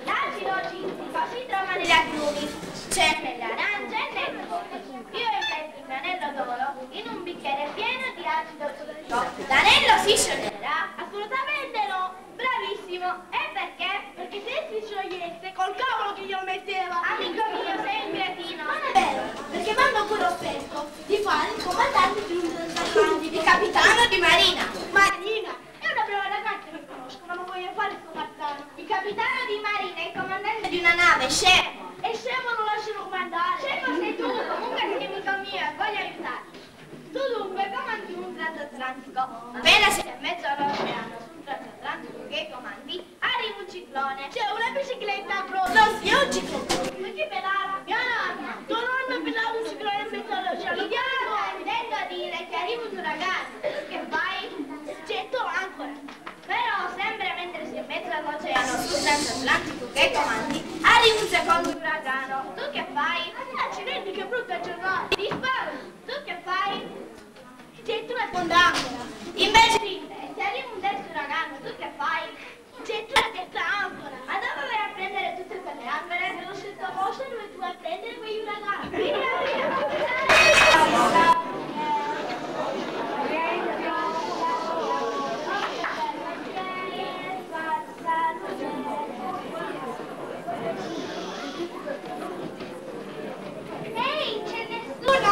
L'acido si trova negli agrumi, c'è nelle arance e nel limone. Io investo il granello d'oro in un bicchiere pieno di acido citrico. L'anello si scioglierà? Assolutamente no. Bravissimo. E perché? Perché se si sciogliesse, col cavolo che glielo metteva. Amico mio, sei un cretino. Non è vero, perché mi hanno pure offerto di fare il comandante di un transatlante, di capitano di marina. Marina? È una brava ragazza che conosco, ma non voglio fare il comandante. Il capitano di marina è il comandante di una nave, scemo. E scemo non lasciano comandare. Scemo sei tu, comunque sei amico mio e voglio aiutarti. Tu dunque comandi un transatlantico. Appena sei in mezzo all'oceano sul transatlantico che comandi, arriva un ciclone. C'è una bicicletta pronta. No, sì, è un ciclone. Ma chi pedala? Mia nonna. Tua nonna pedala un ciclone in mezzo all'oceano. Idiota! Vengo a dire che arriva un uragano. Che fai? Getto ancora. Però sempre mentre sei in mezzo all'oceano sul transatlantico che comandi, arriva un secondo uragano. Tu che fai? Accidenti, che brutta giornata. Ti sparo. Tu che fai? Getto una spondancora. Invece di te, se arriva un terzo uragano, tu che fai? Getto una terza ancora. Ma dove vai a prendere tutte quelle ancore? Nello stesso posto dove tu vai a prendere quegli uragani. Via, via. Ehi, c'è nessuno?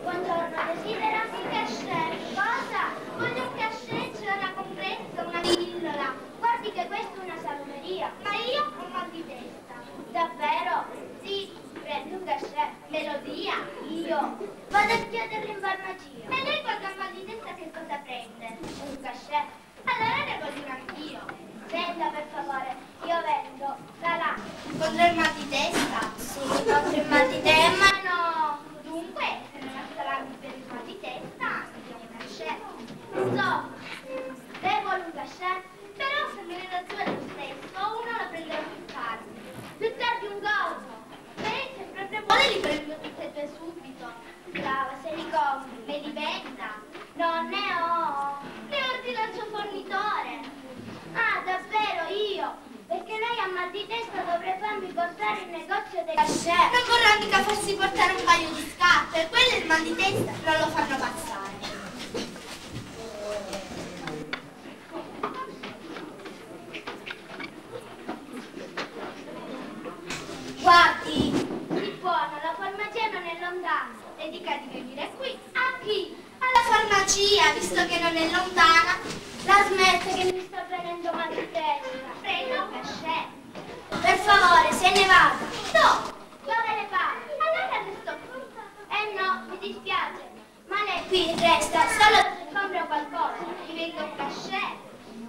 Buongiorno, desidera un cachet. Cosa? Voglio un cachet, c'è una compressa, una pillola. Guardi che questa è una salumeria. Ma io ho mal di testa. Davvero? Sì, prendo un cachet. Me lo dia? Io. Vado a chiederlo in farmacia. E lei quando ha mal di testa che cosa prende? Un cachet. Allora ne voglio anch'io. Senta per favore, io vendo salà. Contro il mal di testa? Sì, contro il mal di testa. Ma no. Dunque, se non ha salami per il mal di testa, anche un cachet. Insomma, lei vuole un cachet? Però se me ne dà due lo stesso, uno lo prenderò più tardi. Più tardi un gaudio. Se proprio vuole li prendo tutte e due subito. Brava, se li compri, me li venda. Non ne ho. Le ordino al suo fornitore. Ah, davvero io? Perché lei ha mal di testa dovrei farmi portare il negozio dei cachet. Non vorrà mica farsi portare un paio di scarpe. Quello il mal di testa non lo fanno passare. Guardi, di buono, la farmacia non è lontana. Le dica di venire qui. A chi? Alla farmacia, visto che non è lontana. La smetta che mi sta venendo mal di testa. Prendo un cachet. Per favore, se ne vada. No, dove le pare? Allora resto qui. No, mi dispiace. Ma lei qui resta solo se compra qualcosa. Ti vendo un cachet.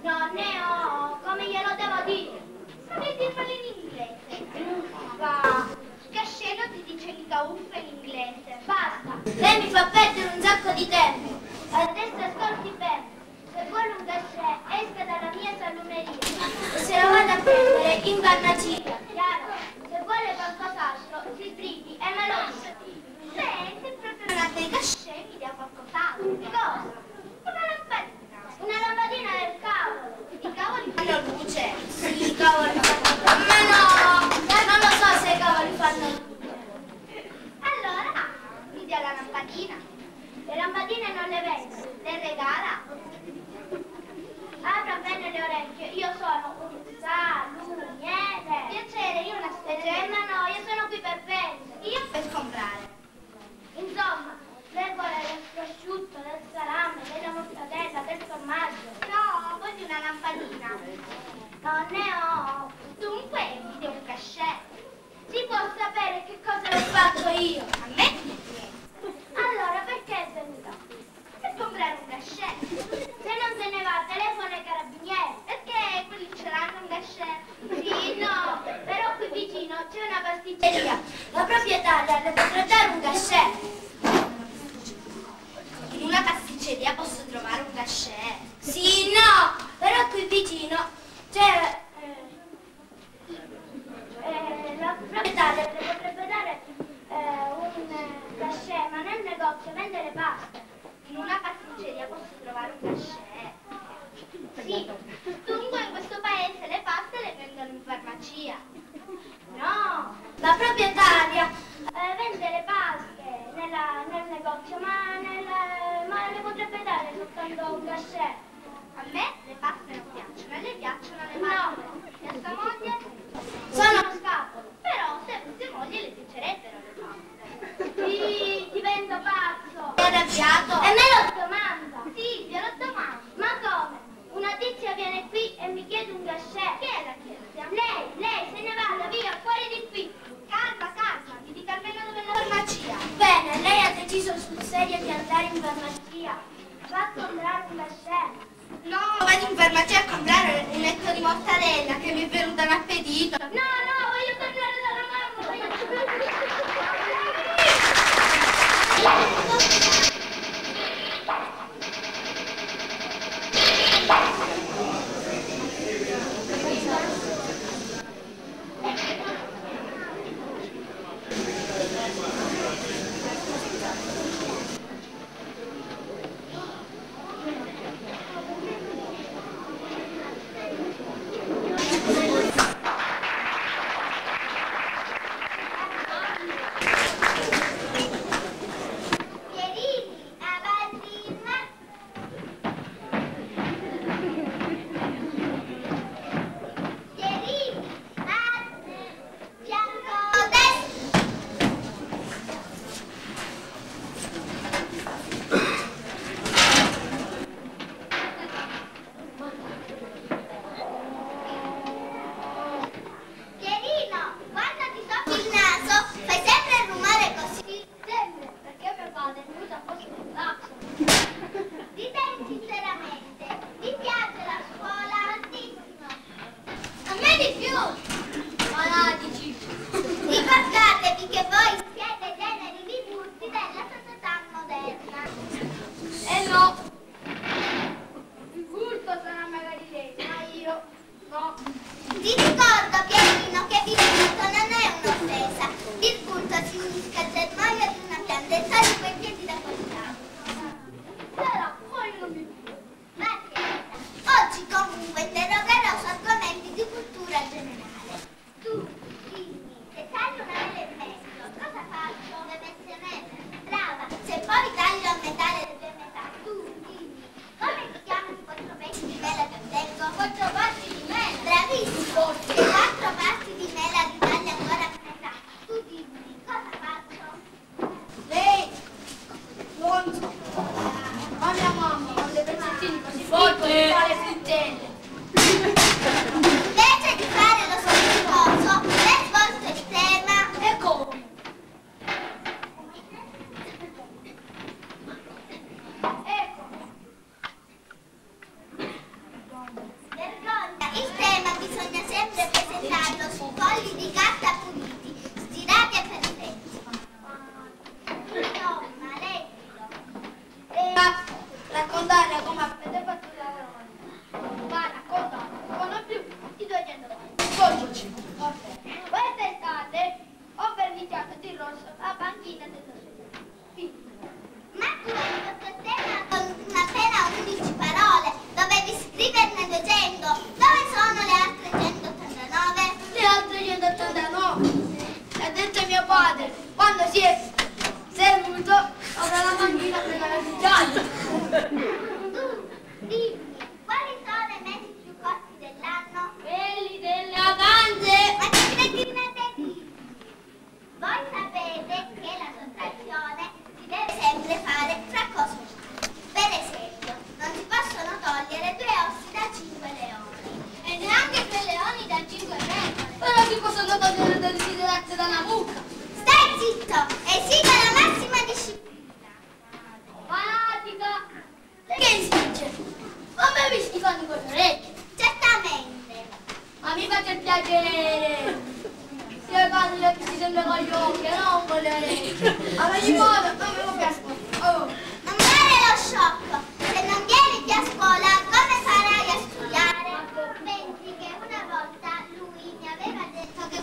Non ne ho. Come glielo devo dire? Devi dirmelo in inglese. Uffa. Cachet non ti dice mica uffa in inglese. Basta. Lei mi fa perdere un sacco di tempo. Adesso ascolti bene. Se vuole un cachet, esca dalla mia salumeria. E se lo vado a prendere in farmacia. Chiaro? Se vuole qualcos'altro, si sbrighi e me lo dica. Se proprio non ha dei cachet, mi dia qualcos'altro. Cosa? Una lampadina. Una lampadina del cavolo. I cavoli fanno luce. Sì, i cavoli fanno luce. Ma no, non lo so se i cavoli fanno luce. Allora, mi dia la lampadina. Le lampadine non le vendo, le regala. Apra bene le orecchie, io sono un salumiere. Piacere, io una specie, ma no, io sono qui per vendere. Io per comprare. Insomma, lei vuole del prosciutto, del salame, della mortadella, del formaggio. No, poi di una lampadina. Non ne ho. Dunque, mi dia un cachet. Si può sapere che cosa ho fatto io? A me niente. vende le pasta. In una pasticceria posso trovare un cachet. Sì, dunque in questo paese le paste le vendono in farmacia. No, la proprietaria vende le paste nel negozio, ma le potrebbe dare soltanto un cachet. A me le paste non piacciono, a lei piacciono le paste. No. E a sua moglie? Sono uno scapolo, però se fosse moglie le piacerebbero le paste. Sì, divento pazzo. È arrabbiato? E me lo domanda. Sì, glielo domando. Ma come? Una tizia viene qui e mi chiede un cachet. Chi è la tizia? Lei, se ne vada via, fuori di qui. Calma, mi dica almeno dove è la farmacia. Bene, lei ha deciso sul serio di andare in farmacia. Va a comprare un cachet. No, vado in farmacia a comprare un letto di mortadella che mi è venuto un appetito. No, voglio tornare dalla mamma.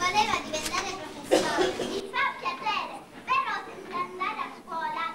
voleva diventare professore. Mi fa piacere, però senza andare a scuola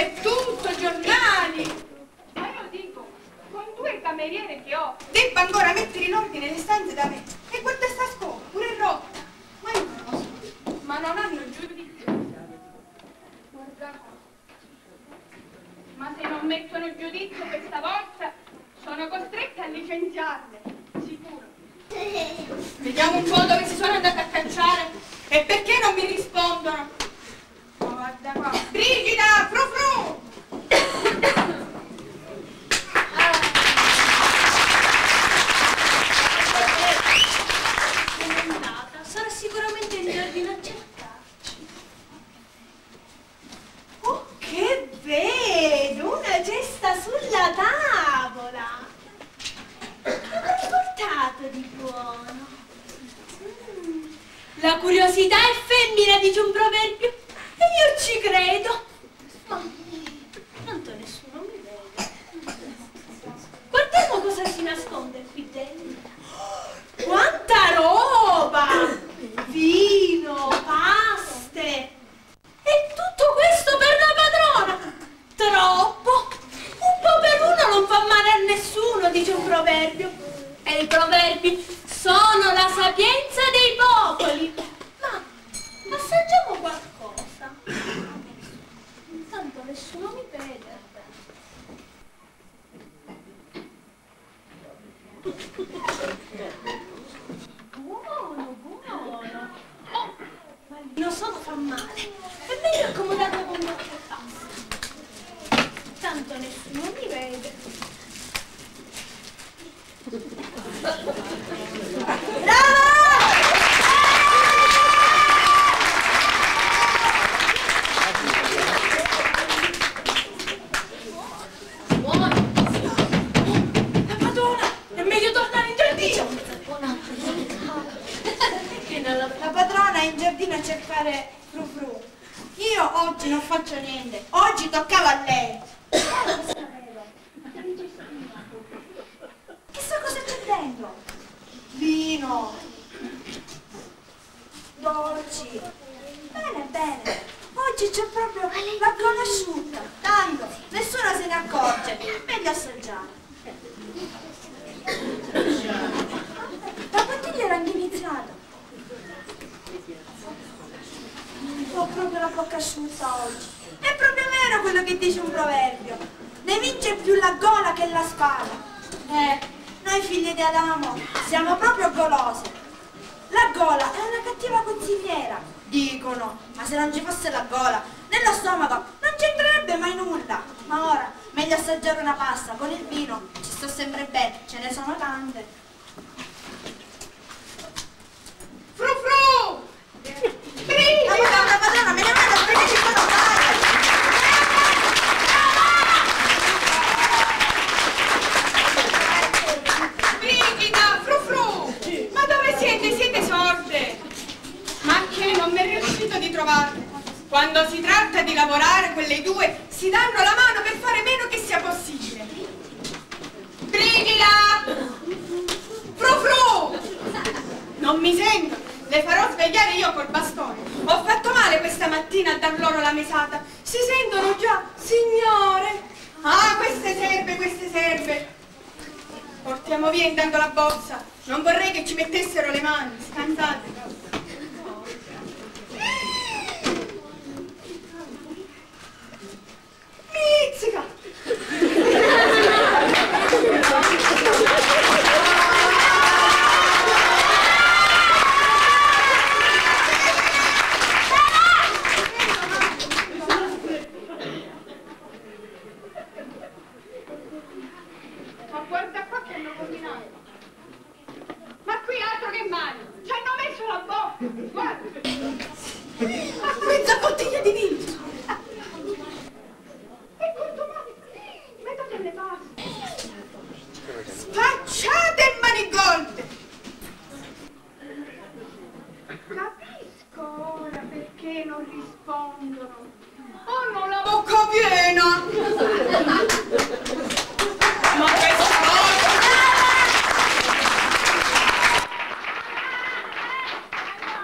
dappertutto, giornali. Ma io dico, con 2 cameriere che ho, Debba ancora mettere in ordine le stanze da me. E guarda sta scopa, pure rotta. Ma io non lo so. ma non hanno giudizio. Guarda, ma se non mettono giudizio questa volta, sono costretta a licenziarle, sicuro. Vediamo un po' dove si sono andate a cacciare e perché non mi rispondono. Ma guarda qua. Brigida, frufru! Sarà sicuramente in giardino a cercarci. Oh, che vedo! Una cesta sulla tavola! Che hai portato di buono? La curiosità è femmina, dice un proverbio, e io ci credo. Ma tanto nessuno mi vede. Guardiamo cosa si nasconde qui dentro. Quanta roba! Vino, paste! E tutto questo per la padrona! Troppo! Un po' per uno non fa male a nessuno, dice un proverbio. E i proverbi sono la sapienza dei popoli. Ma assaggiamo qualcosa. Intanto nessuno mi vede. Buono, buono. Oh, ma il vino solo fa male. È meglio accomodarlo con qualche pasta. Tanto nessuno mi vede. Brava! La padrona! È meglio tornare in giardino! La padrona è in giardino a cercare frufru. Io oggi non faccio niente. Oggi toccava a lei. Chissà cosa c'è dentro. Vino. Dolci. Bene, bene. Oggi c'è proprio la conosciuta. Tanto, nessuno se ne accorge. Meglio assaggiare. La bottiglia era anche iniziata. Ho proprio la bocca asciutta oggi. È proprio vero quello che dice un proverbio. Ne vince più la gola che la spada. Noi figli di Adamo siamo proprio golose. La gola è una cattiva consigliera, dicono. Ma se non ci fosse la gola, nello stomaco non c'entrerebbe mai nulla. Ma ora, meglio assaggiare una pasta con il vino. Ci sto sempre bene, ce ne sono tante. Frufru! La padrona, me ne vado a prendere il colombare! Brigida, frufru! Ma dove siete? Siete sorte? Ma che non mi è riuscito di trovarle. Quando si tratta di lavorare, quelle due si danno la mano per fare meno che sia possibile. Brigida! Frufru! Non mi sento. Le farò svegliare io col bastone. Ho fatto male questa mattina a dar loro la mesata. Si sentono già, signore. Ah, queste serve. Portiamo via intanto la borsa. Non vorrei che ci mettessero le mani. Scansate. Mizzica! Ma guarda qua che hanno combinato. Ma qui altro che mani. Ci hanno messo la bocca. Guarda. Mezza bottiglia di vino. E quanto male. Mettete le paste. Spacciate e manigolte. Capisco ora perché non rispondono. Hanno la bocca piena. Ma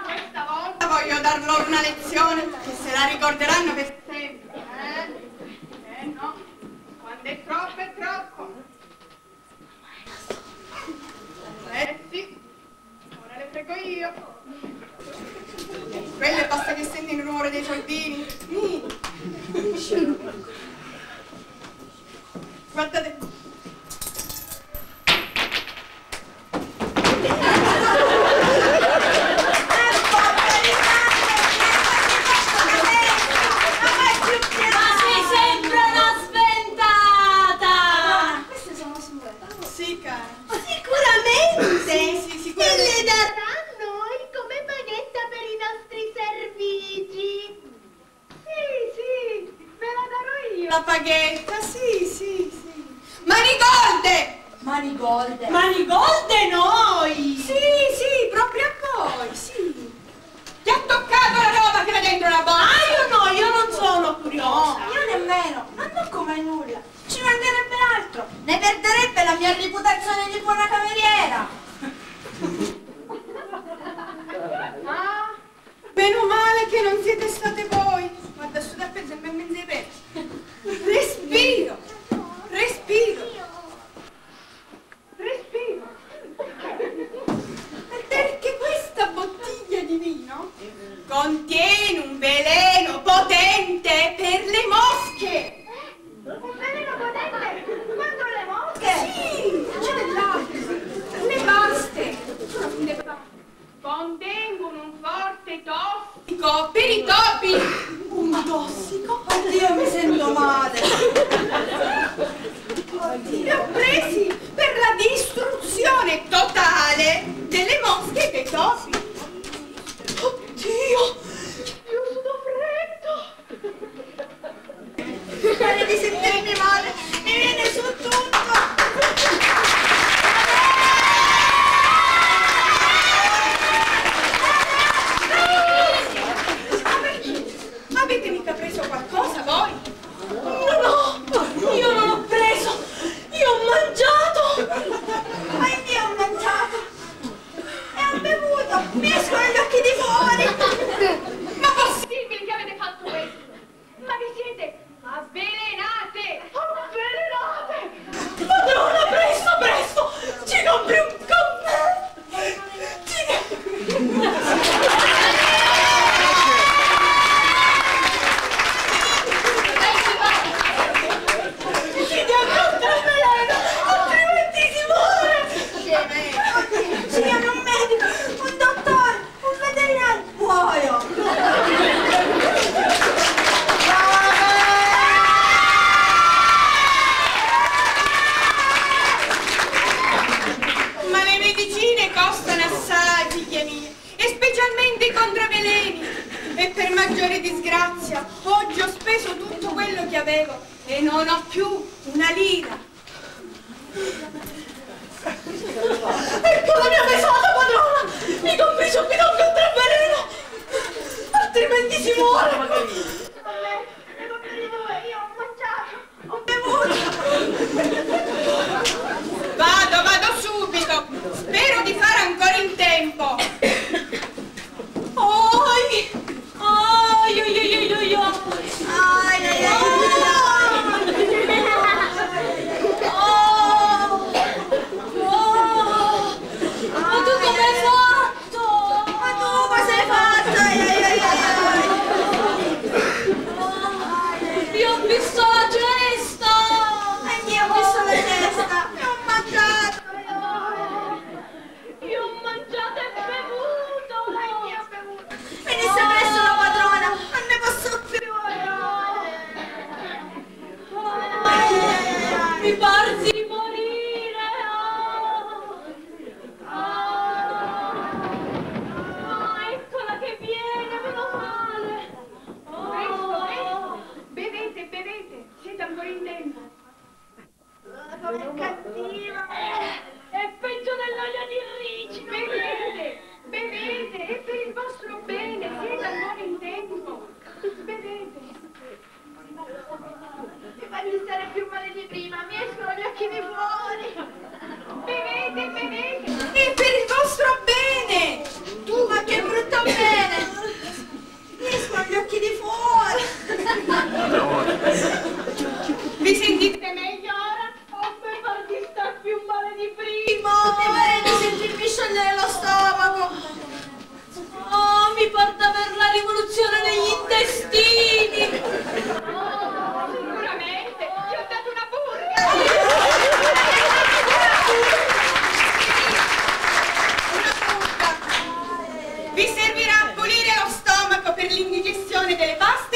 questa volta voglio dar loro una lezione che se la ricorderanno per sempre. quello basta che senti il rumore dei soldini. Guardate. La paghetta, sì. Manigolde! Manigolde? Manigolde noi! Sì, proprio a voi, sì. Ti ha toccato la roba che va dentro la borsa? Io non sono curiosa. No, io nemmeno, ma non come nulla. Ci mancherebbe altro. Ne perderebbe la mia reputazione di buona cameriera. Ah, meno male che non siete state voi. Guarda, su da peso e ben in pezzi. Respiro. Perché questa bottiglia di vino contiene un veleno potente per le mosche. Un veleno potente contro le mosche? Sì, c'è dell'altro. Le paste contengono un forte tossico per i topi. Un tossico? Oddio, mi sento male. Li ho presi per la distruzione totale delle mosche e dei topi. Oddio, io sono freddo. Pare di sentirmi male, mi viene su tutto. Avete mica preso qualcosa voi? No, io non ho preso, io ho mangiato. Ma io ho mangiato e ho bevuto, mi escono gli occhi di fuori. Ma possibile che avete fatto questo? Ma vi siete avvelenate! Avvelenate! Padrona, presto, ci compri un caffè. Siano un medico, un dottore, un veterinario, muoio! Ma le medicine costano assai, figlie mie, e specialmente contro i veleni. E per maggiore disgrazia, oggi ho speso tutto quello che avevo e non ho più una lira. Ecco la mia mesata, padrona! Mi compri subito un contravveleno! Altrimenti si muore! Ne comprare due, io ho mangiato. Ho bevuto! Vado subito. Spero di fare ancora in tempo. Ma tu come hai fatto? Ma tu cosa hai fatto?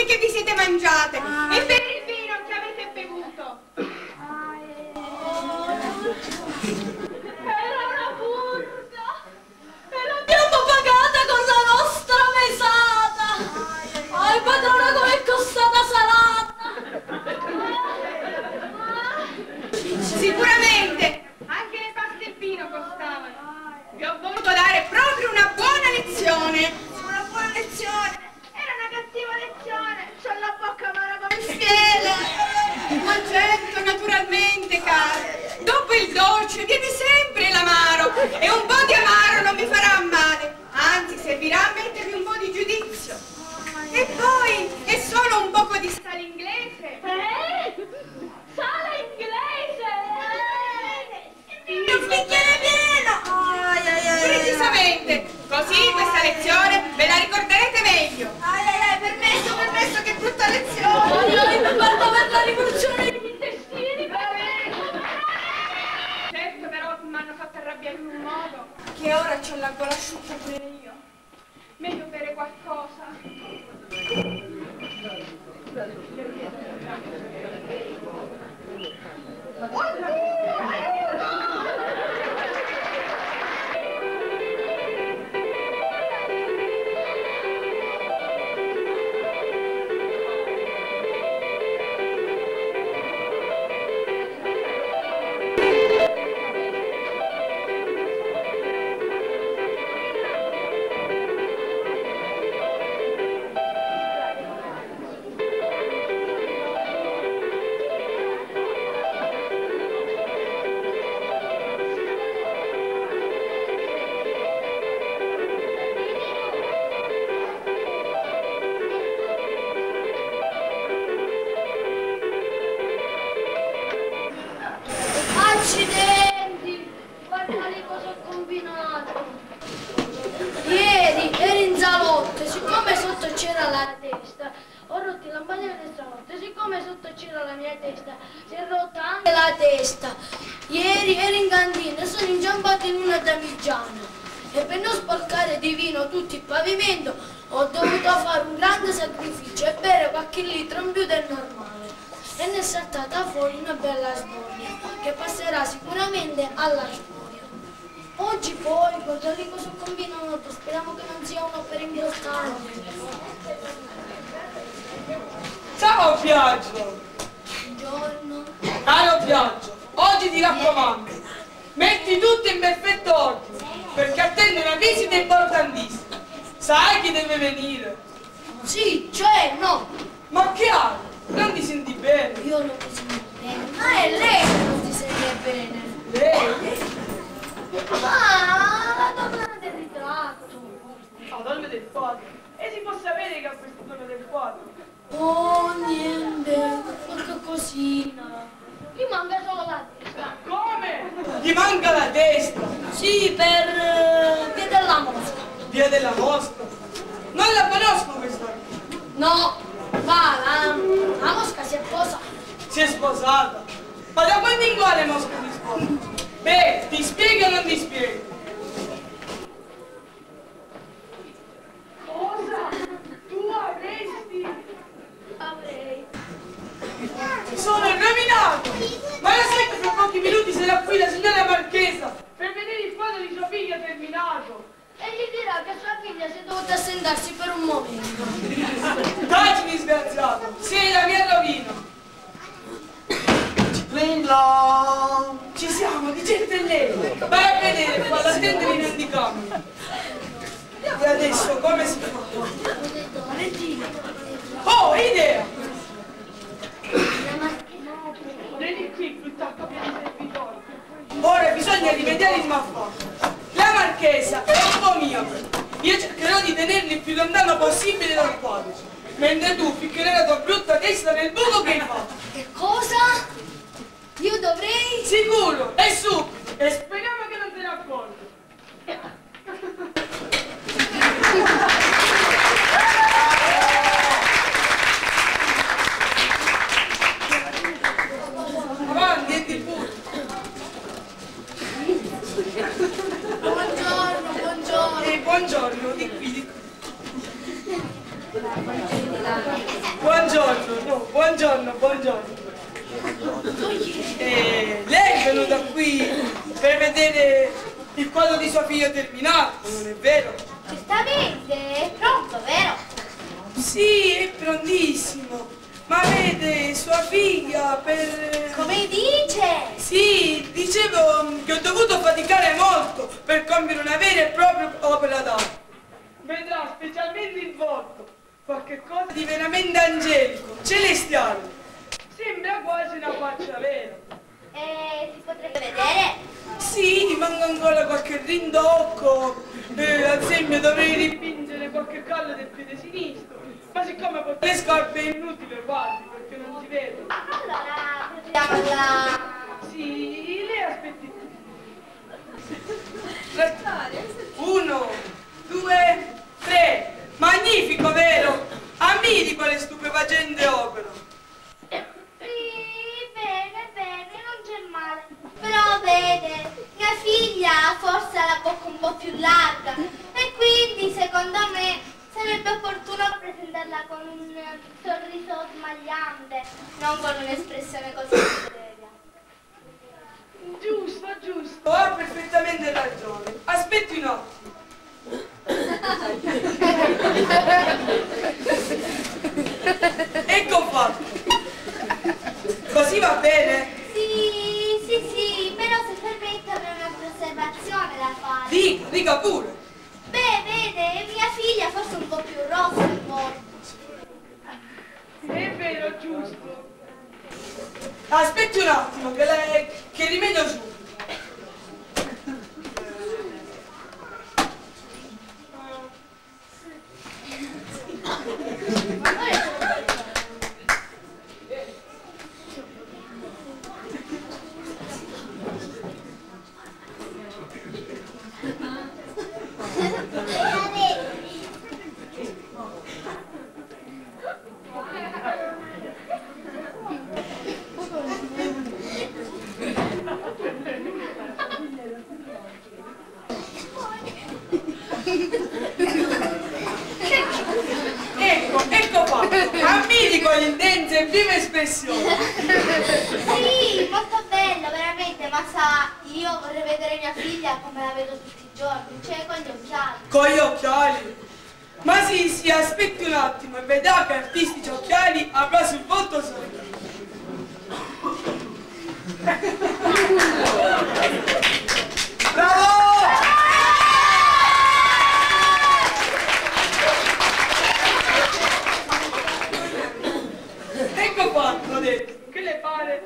paste che vi siete mangiate e per il vino che avete bevuto. Era una burla e l'abbiamo pagata con la nostra mesata. Ai padrona com'è costata salata. Sicuramente anche le paste e il vino costavano. Vi ho voluto dare proprio una buona lezione. Una buona lezione. Era una cattiva lezione. C'ho la bocca amara come il miele. Ma certo, naturalmente, cara. Dopo il dolce viene sempre l'amaro e un po' di amaro non vi farà male, anzi servirà a mettervi un po' di giudizio. E poi è solo un poco di sale inglese. Sala inglese! Un bicchiere pieno. Precisamente, così questa lezione ve la ricorderete meglio. Permesso, che brutta lezione. Mi guardo per la rivoluzione degli intestini. Certo, però mi hanno fatto arrabbiare in un modo che ora c'ho la gola asciutta pure io. Meglio bere qualcosa. Accidenti! Guarda lì cosa ho combinato. Ieri ero in salotto, siccome sotto c'era la testa, ho rotto il lampadino del salotto, siccome sotto c'era la mia testa, si è rotta anche la testa. Ieri ero in cantina e sono inciampato in una damigiana e per non sporcare di vino tutto il pavimento ho dovuto fare un grande sacrificio e bere qualche litro in più del normale. E ne è saltata fuori una bella storia che passerà sicuramente alla storia. Oggi poi, guarda lì cosa ho combinato, speriamo che non sia uno per ingrossare. Ciao Piaggio! Buongiorno. Caro Piaggio, oggi ti raccomando, metti tutto in perfetto ordine, perché attende una visita importantissima. Sai chi deve venire? Sì, cioè no. Ma che hai? Non ti senti bene? Io non mi sento bene. Ma è lei che non ti sente bene. Lei? Ma la donna del ritratto. La donna del quadro. E si può sapere che ha questo dono del quadro? Oh, niente, qualche cosina. Gli manca solo la testa. Come? Gli manca la testa? Sì, per via della mosca. Via della Mosca? Non la conosco questa. No, ma la mosca si è posata. Si è sposata. Ma da quando in quale Mosca ti sposa? Beh, ti spiego o non ti spiego? Cosa? Tu avresti? Avrei. Sono rovinato! Ma lo sai che fra pochi minuti sarà qui la signora Marchesa per vedere il quadro di sua figlia terminato? E gli dirà che sua figlia si è dovuta assentarsi per un momento. Dai, disgraziato! Sei la mia rovina! Ci siamo, di gente e lei! Vai a vedere, vado a attendere in anticamera. E adesso come si fa? Oh, idea! Vieni qui, Plutarco, per il servitore. Ora bisogna rimediare il malfatto. La Marchesa è un po' mia. Io cercherò di tenerli il più lontano possibile dal quadro. Mentre tu ficcherai la tua brutta testa nel buco che hai fatto. Che cosa? Io dovrei? Sicuro, e subito. E speriamo che non te ne accorgi. Avanti, e di pure. Buongiorno. Buongiorno, di qui, di qui. Buongiorno, no, buongiorno. Lei è venuta qui per vedere il quadro di sua figlia terminato, non è vero? Certamente, è pronto, vero? Sì, è prontissimo. Ma vede, sua figlia per... Come dice? Sì, dicevo che ho dovuto faticare molto per compiere una vera e propria opera d'arte. Vedrà specialmente il volto, qualche cosa di veramente angelico, celestiale. Sembra quasi una faccia vera. Si potrebbe vedere? Sì, manca ancora qualche rintocco, ad esempio dovrei ripingere qualche callo del piede sinistro, ma siccome porto le scarpe è inutile quasi, perché non si vede. Allora, procediamo alla... Sì, lei aspetti. 1, 2, 3. Magnifico, vero? Ammiri quale stupefacente opera. Sì, bene, non c'è male. Però vede, mia figlia forse ha la bocca un po' più larga e quindi secondo me sarebbe opportuno presentarla con un sorriso smagliante, non con un'espressione così seria. Giusto, ha perfettamente ragione. Aspetti un attimo. Ecco fatto. Così va bene? Sì, però se permette avrei un'altra osservazione da fare. Dica pure. Beh, vede, mia figlia forse un po' più rossa il volto. È vero, giusto. Aspetti un attimo, che rimedio subito. Ecco fatto. Ammiri con l'intensa e viva espressione. Sì, molto bello, veramente, ma sa, io vorrei vedere mia figlia come la vedo tutti i giorni, cioè con gli occhiali. Con gli occhiali? Ma sì, aspetti un attimo e vedrà che artistici occhiali avrà sul volto solo. Bravo! Ecco fatto, ho detto. Che le pare?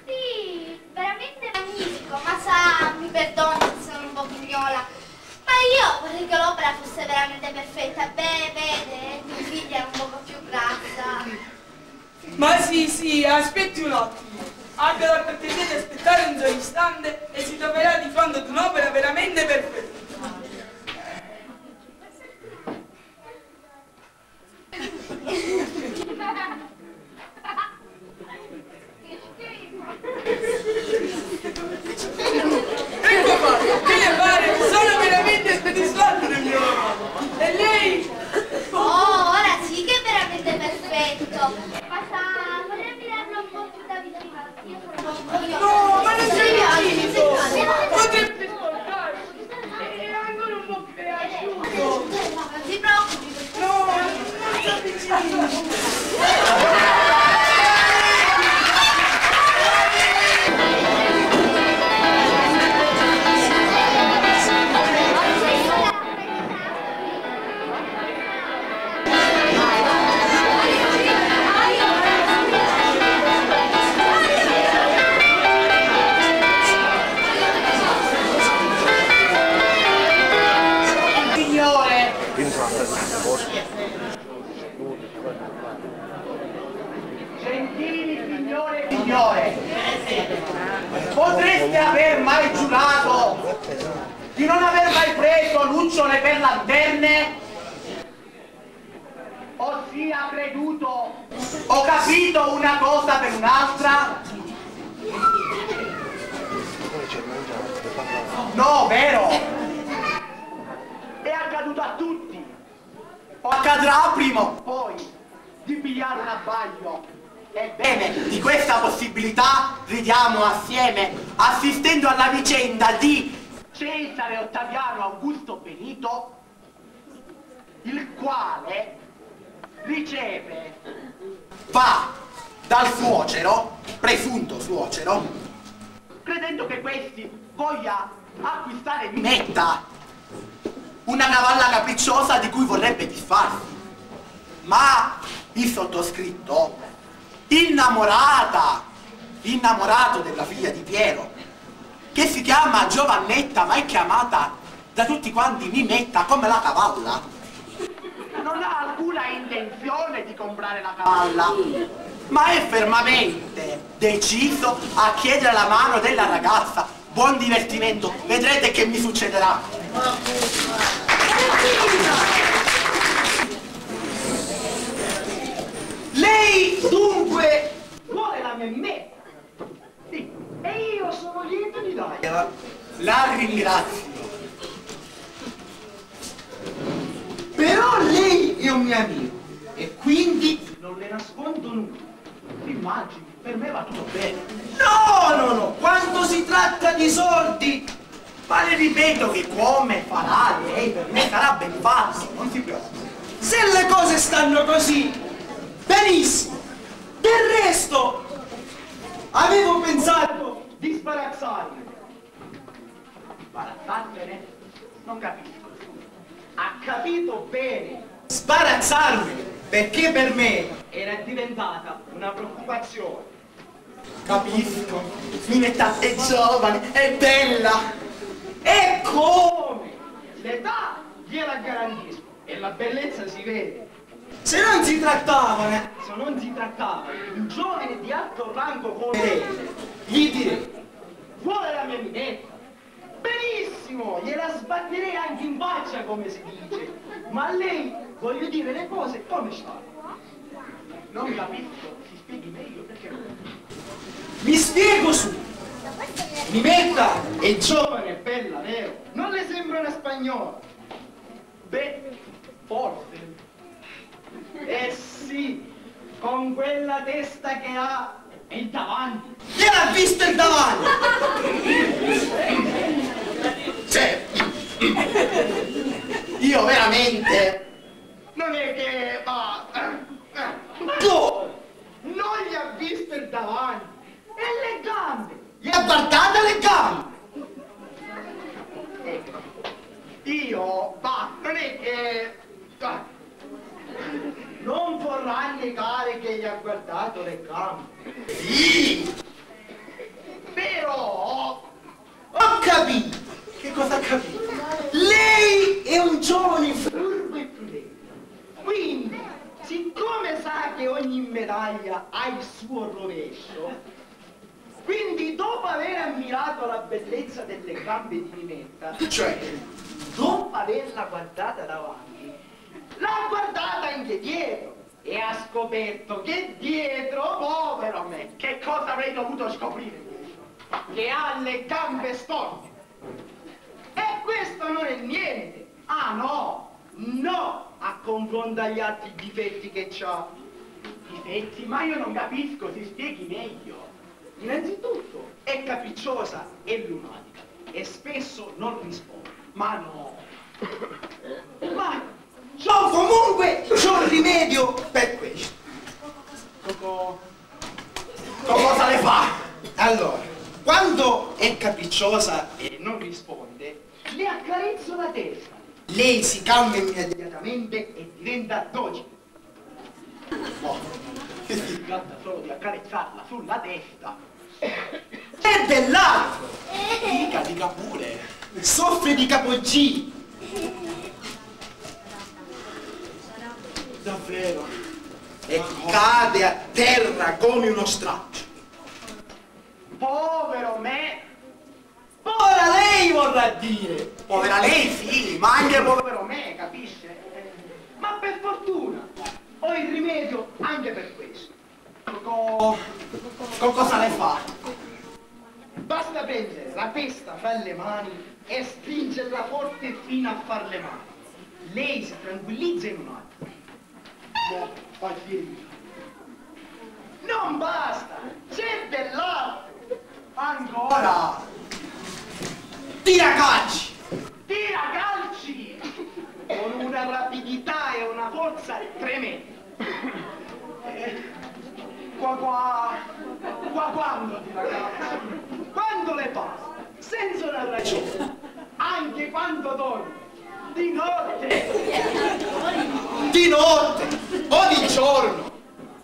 Sì, veramente magnifico, ma sa, mi perdoni se sono un po' pignola, ma io vorrei che l'opera fosse veramente perfetta. Beh, vede, mia figlia è un poco più grassa. Ma sì, aspetti un attimo. Abbia la cortesia di aspettare un solo istante e si troverà di fronte ad un'opera veramente perfetta. Ecco fatto, che le pare? Sono veramente soddisfatto del mio lavoro. E lei? Oh, ora sì che è veramente perfetto. Ma sa, vorrei mirarlo un po' più da vicino. Io sono un po' curiosa. No, ma non sei Sì, finito! sì. Potrebbe scordarsi! È ancora un po' più asciutto! Non si preoccupi. No, non si avvicini! Gentili signore, potreste aver mai giurato di non aver mai preso lucciole per lanterne? Ossia creduto o capito una cosa per un'altra? No, vero? È accaduto a tutti. o accadrà prima o poi di pigliare un abbaglio. Ebbene, di questa possibilità ridiamo assieme, assistendo alla vicenda di Cesare Ottaviano Augusto Benito, il quale va dal suocero, presunto suocero, credendo che questi voglia acquistare Ninetta, una cavalla capricciosa di cui vorrebbe disfarsi. Ma il sottoscritto, innamorato della figlia di Piero, che si chiama Giovannetta ma è chiamata da tutti quanti Ninetta come la cavalla, non ha alcuna intenzione di comprare la cavalla, ma è fermamente deciso a chiedere la mano della ragazza. Buon divertimento, vedrete che mi succederà. Lei dunque vuole la mia Ninetta? Sì, e io sono lieto di dargliela. La ringrazio. Però lei è un mio amico e quindi non le nascondo nulla. Immagini, per me va tutto bene. No, quando si tratta di soldi, ma le ripeto che come farà lei, per me sarà ben fatto, non si preoccupi. Se le cose stanno così, benissimo. Del resto, avevo pensato di sbarazzarmi. Sbarazzarmene? Non capisco. Ha capito bene. Sbarazzarmi, perché per me era diventata una preoccupazione. Capisco. Ninetta è giovane, è bella. E come? L'età gliela garantisco e la bellezza si vede. Se non si trattava di un giovane di alto rango come lei, gli direi, vuole la mia Ninetta? Benissimo, gliela sbatterei anche in faccia, come si dice. Ma a lei voglio dire le cose come stanno. Non capisco, si spieghi meglio perché non. Mi spiego su. Ninetta è giovane e bella, vero? Non le sembra una spagnola? Beh, forse. Eh sì, con quella testa che ha e il davanti. Gliel'ha visto il davanti? Cioè, io veramente non è che non gli ha visto il davanti e le gambe, gli ha guardato le gambe. Ecco, io non è che non vorrà negare che gli ha guardato le gambe. Sì, però ho capito. Che cosa ha capito? Lei è un giovane furbo e prudente. Quindi, siccome sa che ogni medaglia ha il suo rovescio, quindi dopo aver ammirato la bellezza delle gambe di Ninetta, cioè dopo averla guardata davanti, l'ha guardata anche dietro e ha scoperto che dietro, povero me, che cosa avrei dovuto scoprire? Che ha le gambe storte. E questo non è niente. Ah no, a confronto agli altri difetti che c'ha. Difetti? Ma io non capisco, si spieghi meglio. Innanzitutto è capricciosa e lunatica e spesso non risponde. Ma no. Ma c'ho comunque un rimedio per questo. Cosa le fa? Allora, quando è capricciosa e non risponde, le accarezzo la testa. Lei si cambia immediatamente e diventa docile. Si tratta solo di accarezzarla sulla testa. E dell'altro! Dica pure! Soffre di capogiri. Davvero? E cade a terra come uno straccio. Povero me! Povera lei vorrà dire! Povera lei sì, ma anche povero me, capisce? Ma per fortuna ho il rimedio anche per questo. Cosa le fa? Basta prendere la testa fra le mani e stringerla forte fino a farle male. lei si tranquillizza in un attimo. No, pazienza. Non basta, c'è dell'altro. Ancora. Tira calci. Tira calci. Con una rapidità e una forza tremenda. Quando tira calci? Quando le passa, senza una ragione. Anche quando dorme. Di notte o di giorno.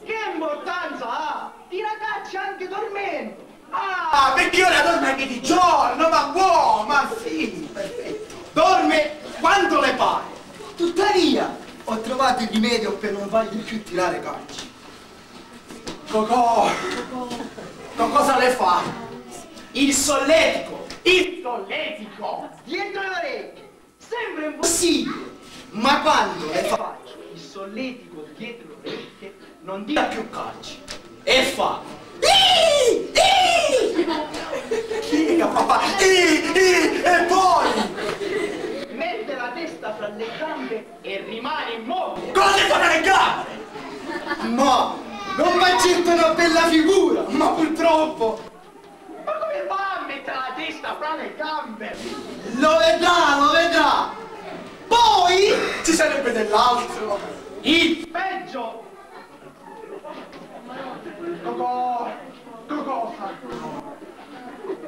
Che importanza ha? Tira calci anche dormendo. Ah, perché ora dorme anche di giorno, ma buono, ma sì, perfetto. Dorme quando le pare. Tuttavia, ho trovato il rimedio per non fargli più tirare calci. Cocò, cosa le fa? Il solletico, dietro le orecchie. Sembra impossibile, ma quando le faccio il solletico dietro le orecchie, non tira più calci e fa Chica papà, e poi mette la testa fra le gambe e rimane immobile. Cosa le fa le gambe? Ma non mi accetta una bella figura, ma purtroppo. Ma come fa a mettere la testa fra le gambe? Lo vedrà. Poi ci sarebbe dell'altro. Il peggio. Cosa?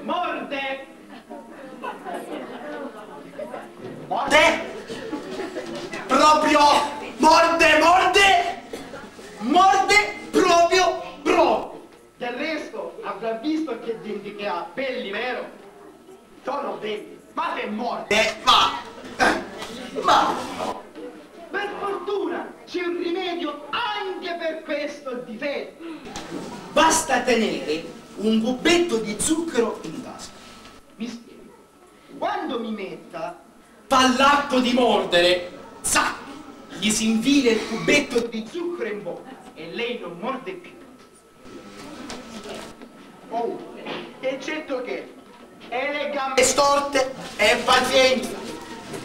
Morde! Proprio! Morde proprio! Del resto avrà visto che denti che ha, belli, vero? Sono belli, ma se morde, ma per fortuna c'è un rimedio anche per questo difetto. Basta tenere un cubetto di zucchero in tasca. Mi spiego. Quando mi metta, fa l'atto di mordere, zac, gli si infila il cubetto di zucchero in bocca e lei non morde più. Oh, eccetto che e le gambe storte e pazienza.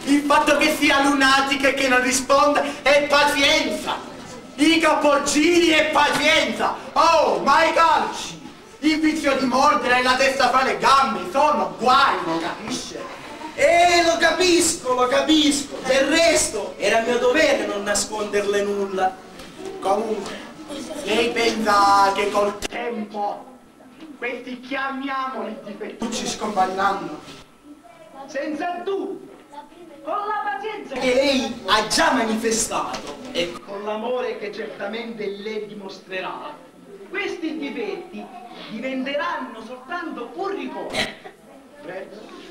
Il fatto che sia lunatica e che non risponda è pazienza. I capogiri e pazienza. Oh, ma i calci, il vizio di mordere e la testa fra le gambe sono guai, lo capisce? Lo capisco. Del resto era mio dovere non nasconderle nulla. Comunque, lei pensa che col tempo questi chiamiamoli difettucci scompagneranno? Senza dubbio. Con la pazienza che lei ha già manifestato e con l'amore che certamente lei dimostrerà, questi difetti diventeranno soltanto un ricordo.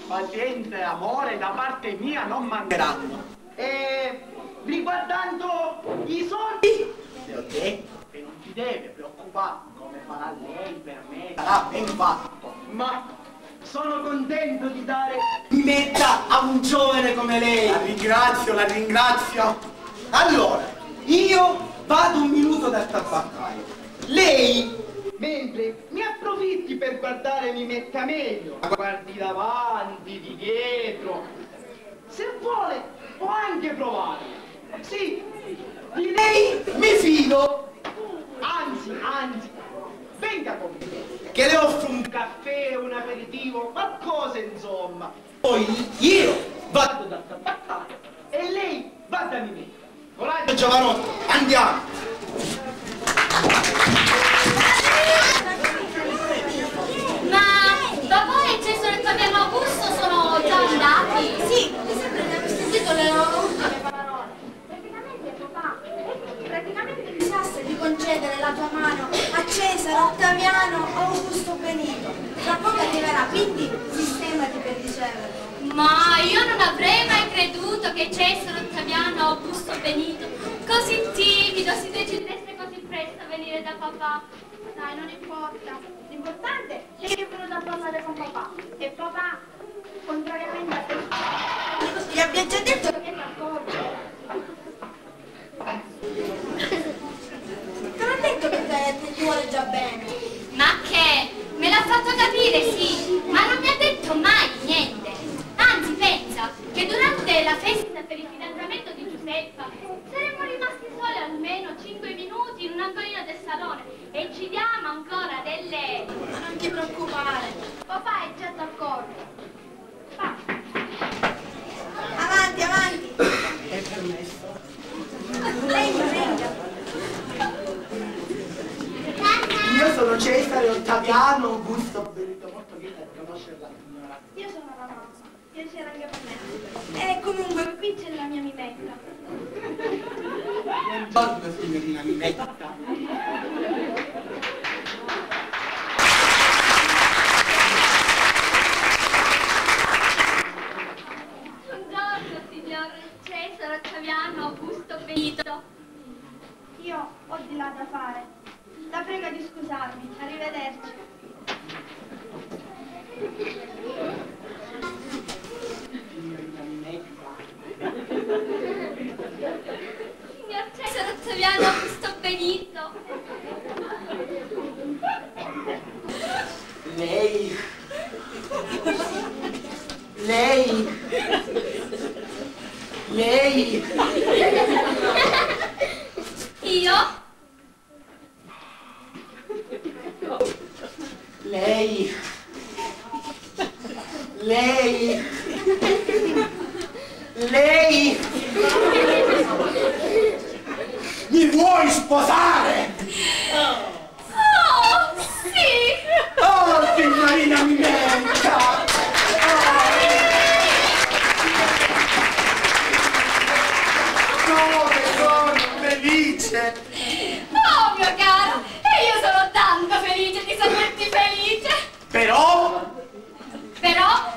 Pazienza e amore da parte mia non mancheranno. E riguardando i soldi, le ho detto che non ti deve preoccupare come farà lei per me, sarà ben fatto. Ma sono contento di dare metta a un giovane come lei. La ringrazio. Allora, io vado un minuto dal tabaccaio. Lei, mentre mi approfitti per guardare, mi metta meglio. Guardi davanti, di dietro. Se vuole, può anche provare. Sì, di lei mi fido. Anzi, venga con me, che le offro un caffè, un aperitivo, qualcosa insomma. Poi io vado dal tabaccaio e lei va da me. Coraggio giovanotto, andiamo. Ma papà e Cesare e Fabiano Augusto sono già andati? Sì, mi sembra di aver sentito le loro ultime parole. Praticamente pensasse di concedere la tua mano a Cesare, Ottaviano, Augusto Benito. Tra poco arriverà, quindi sistemati per riceverlo. Ma io non avrei mai creduto che Cesare, Ottaviano, Augusto Benito, così timido, si decidesse così presto a venire da papà. Dai, non importa. L'importante è che è venuto a parlare con papà. E papà, contrariamente a te, gli abbia già detto che è d'accordo. Te l'ho detto che ti vuole già bene. Ma che? Me l'ha fatto capire, sì, ma non mi ha detto mai niente. Anzi, pensa che durante la festa per il fidanzamento di Cesare Ottaviano Augusto Benito, molto lieta di conoscerla, signora. Io sono la mamma, piacere anche per me. E comunque qui c'è la mia mimetta. Buongiorno signorina Mimetta. Buongiorno signor Cesare Ottaviano Augusto Benito. Io ho di là da fare. La prego di scusarmi. Arrivederci. Signorina Mimetta. Signor Cesare Ottaviano Augusto Benito. Lei Io? Lei mi vuoi sposare? Oh, sì! Oh, signorina Mimetta! Come sono felice! Oh, mio caro! E io sono tanto felice di saperti felice! Però Però?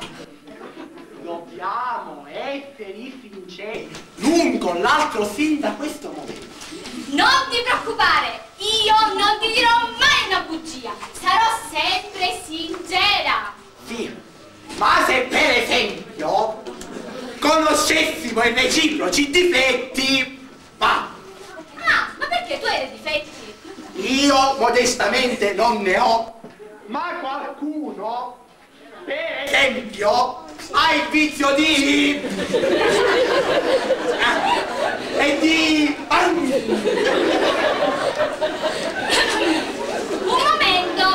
dobbiamo essere sinceri l'un con l'altro sin da questo momento. Non ti preoccupare! Io non ti dirò mai una bugia! Sarò sempre sincera! Sì, ma se per esempio conoscessimo i reciproci difetti, Ah, ma perché tu hai dei difetti? io modestamente non ne ho, ma qualcuno, per esempio, ha il vizio di... e di... Un momento!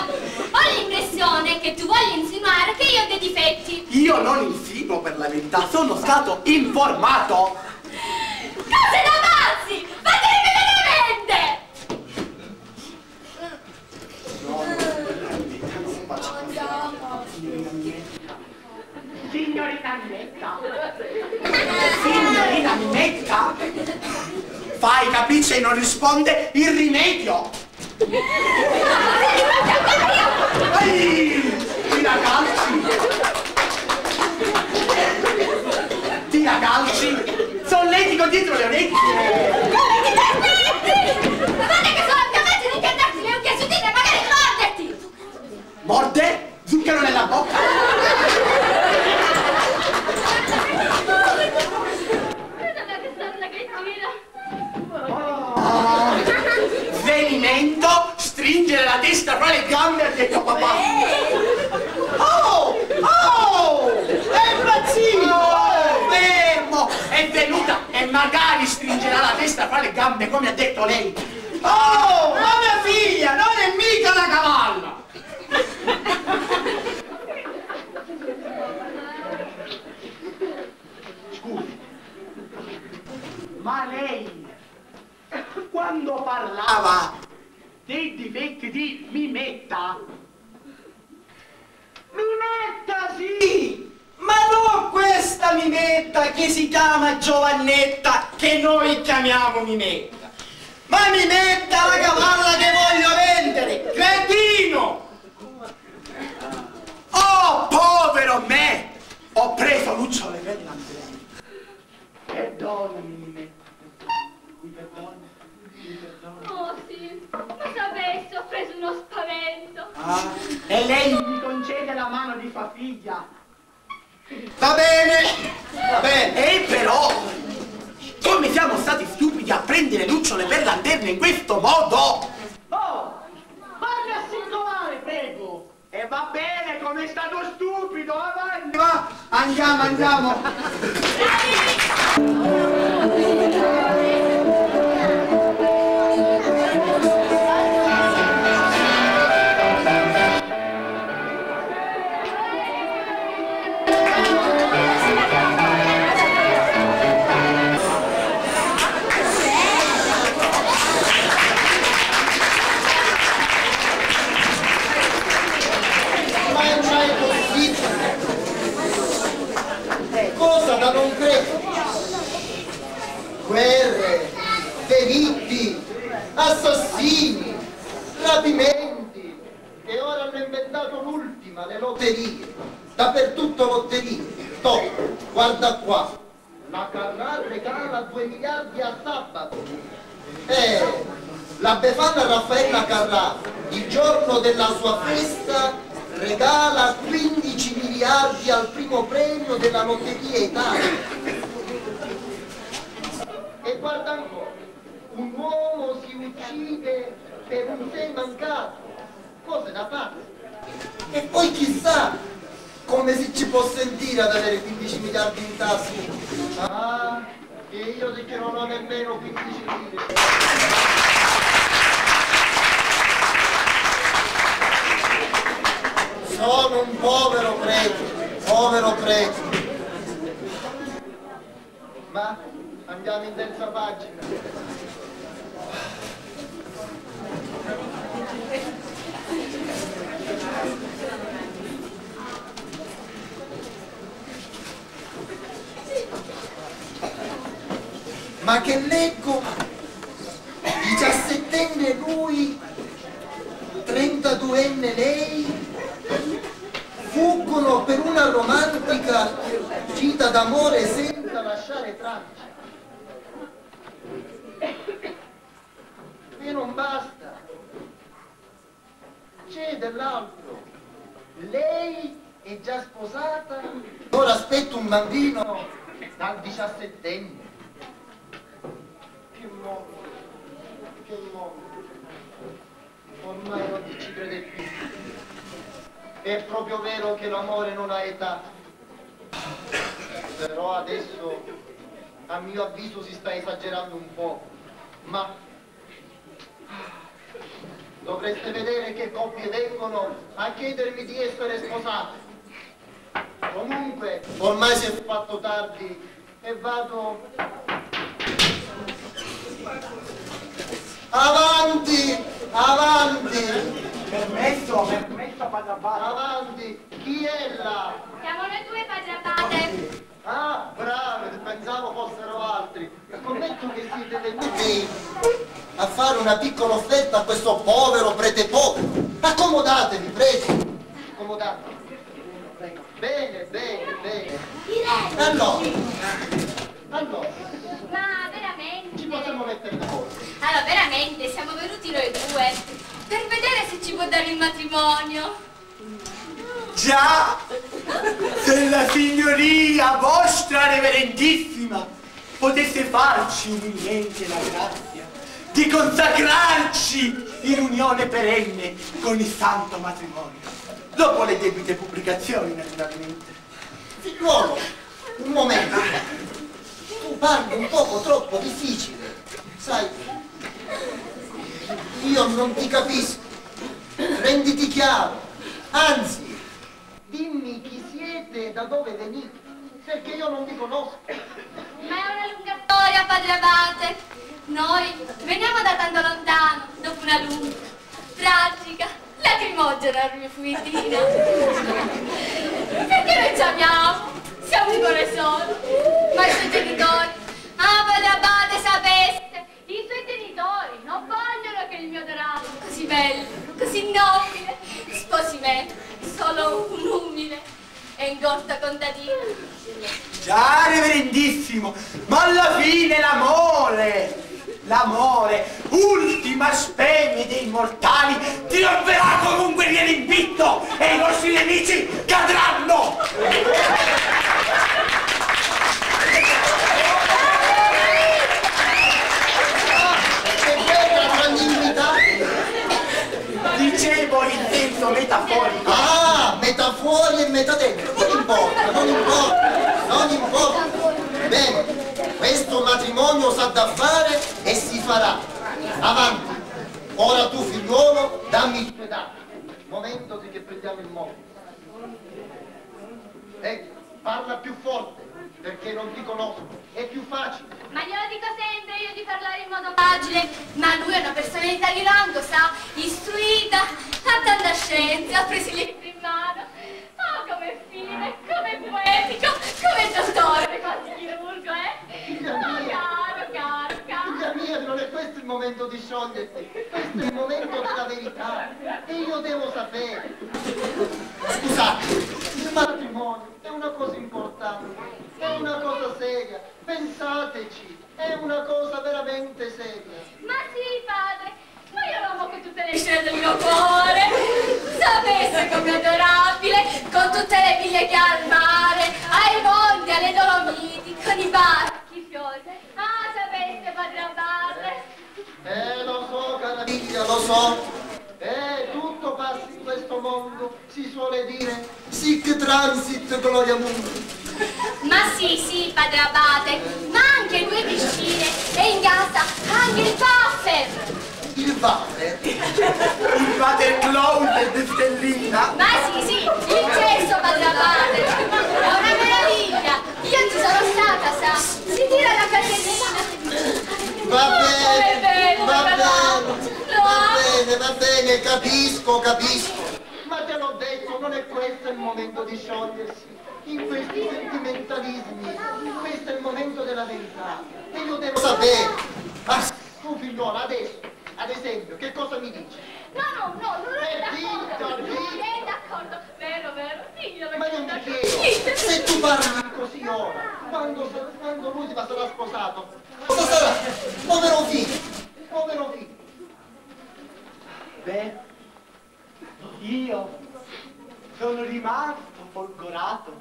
Ho l'impressione che tu voglia insinuare che io ho dei difetti. Io non insinuo per la verità, sono stato informato. Cose da pazzi! Fateli immediatamente! Signorina Mimetta! Signorina Mimetta! Fai capriccio e non risponde il rimedio! Ehi! Tira calci! Tira calci! Solletico dietro le orecchie! Come ti permetti? Guarda che sono capace di cantarti le unghie sudite e magari morderti! Morde? Zucchero nella bocca! Non è che sono una grettina. Svenimento, stringere la testa fra le gambe, ha detto papà. Oh! Oh! È impazzito! Oh, fermo! È venuta e magari stringerà la testa fra le gambe, come ha detto lei. Oh! Ma mia figlia, non è mica una cavalla! Scusi, ma lei, quando parlava dei difetti di Mimetta, Mimetta sì, ma non questa Mimetta che si chiama Giovannetta, che noi chiamiamo Mimetta, ma Mimetta la cavalla che voglio vendere, cretino! Oh, povero me! Ho preso lucciole per l'Andrea. Perdonami, Mimetta. Mi perdoni? Mi perdoni? Oh sì, ma sapessi, ho preso uno spavento. Ah, e lei mi concede la mano di sua figlia. Va bene, va bene. E però, come siamo stati stupidi a prendere lucciole per lanterne in questo modo? Oh, vatti a singolare, prego. E va bene, come è stato stupido, avanti, va. Andiamo, andiamo. furti, assassini, rapimenti, e ora hanno inventato l'ultima, le lotterie. Dappertutto lotterie. Toh, guarda qua, la Carrà regala 2 miliardi a sabato. La Befana Raffaella Carrà, il giorno della sua festa, regala 15 miliardi al primo premio della Lotteria Italia. E guarda ancora, un uomo si uccide per un tè mancato, cose da pazzi. E poi chissà come si ci può sentire ad avere 15 miliardi in tasca. Ah, e io che non ho nemmeno 15 lire. Sono un povero prete. Ma andiamo in terza pagina. Ma che leggo? 17enne lui, 32enne lei, fuggono per una romantica gita d'amore senza lasciare tracce. E non basta. C'è dell'altro. Lei è già sposata, ora aspetta un bambino dal 17enne. Che mondo. Ormai non ci crede più. È proprio vero che l'amore non ha età. Però adesso, a mio avviso, si sta esagerando un po'. Ma dovreste vedere che coppie vengono a chiedermi di essere sposate. Comunque, ormai si è fatto tardi e vado. Avanti, avanti! Permesso, padre Abate. Avanti, chi è là? Siamo noi due, padre Abate. Ah, bravi, pensavo fossero altri. Scommetto che siete venuti a fare una piccola offerta a questo povero prete povero. Accomodatevi, prego. Accomodatevi. Bene. Allora. Ma veramente? Ci possiamo mettere d'accordo. Allora, veramente, siamo venuti noi due per vedere se ci può dare il matrimonio. Già, se la signoria vostra reverendissima potesse farci umilmente la grazia di consacrarci in unione perenne con il santo matrimonio, dopo le debite pubblicazioni naturalmente. Figliuolo, un momento. Tu parli un poco troppo difficile, sai? Io non ti capisco. Renditi chiaro. Anzi, dimmi chi siete e da dove venite, perché io non vi conosco. Ma è una lunga storia, padre Abate. Noi veniamo da tanto lontano, dopo una lunga, tragica, lacrimogena rifuitina. Perché noi ci amiamo, siamo un cuore solo, ma i suoi genitori, padre Abate, sapeste, i suoi genitori non vogliono che il mio Dorato, così bello, così nobile, sposi me, solo un umile e ingorta contadina. Già, reverendissimo, ma alla fine l'amore, ultima speme dei mortali, trionferà comunque via l'invitto e i nostri nemici cadranno! Dicevo in senso metaforico. Ah, metà fuori e metà dentro. Non importa. Bene, questo matrimonio s'ha da fare e si farà. Avanti. Ora tu, figliuolo, dammi il tuo dato. Momento che prendiamo il mobile. Parla più forte, perché non ti conosco. È più facile. Ma glielo dico sempre io di parlare in modo facile, ma lui è una personalità di rango, sa, istruita, ha tanta scienza, ha preso i libri in mano. Oh, come fine, come poetico, come dottore, quasi chirurgo, Figlia mia. Caro. Figlia mia, non è questo questo è il momento di scioglierti, questo è il momento della verità e io devo sapere. Scusate, il matrimonio è una cosa importante, è una cosa seria, pensateci, è una cosa veramente seria. Ma sì, padre, ma io l'amo con tutte le scene del mio cuore. Sapesse com'è adorabile, con tutte le ville che ha al mare, ai monti, alle Dolomiti, con i barchi, i fiori. Ah, sapesse, padre Abate. Lo so, cara figlia, lo so. Tutto passa in questo mondo, si suole dire, sic transit gloria mundi. Ma sì, padre Abate, ma anche 2 piscine e in casa anche il buffer. Il padre? Il padre clown del Stellina? Ma sì, il cesso, padre Abate. È una meraviglia. Io ci sono stata, sa. Si tira la casellina. Va bene, capisco. Ma te l'ho detto, non è questo il momento di sciogliersi. In questi sentimentalismi, questo è il momento della verità. E io devo sapere. Ma tu figliola, adesso, ad esempio, che cosa mi dici? No, non è d'accordo. Dica. Non è d'accordo. Vero, diglielo. Ma io mi chiedo, se tu parli così ora, quando lui ti sarà sposato, cosa sarà? Povero figlio. Beh, io sono rimasto folgorato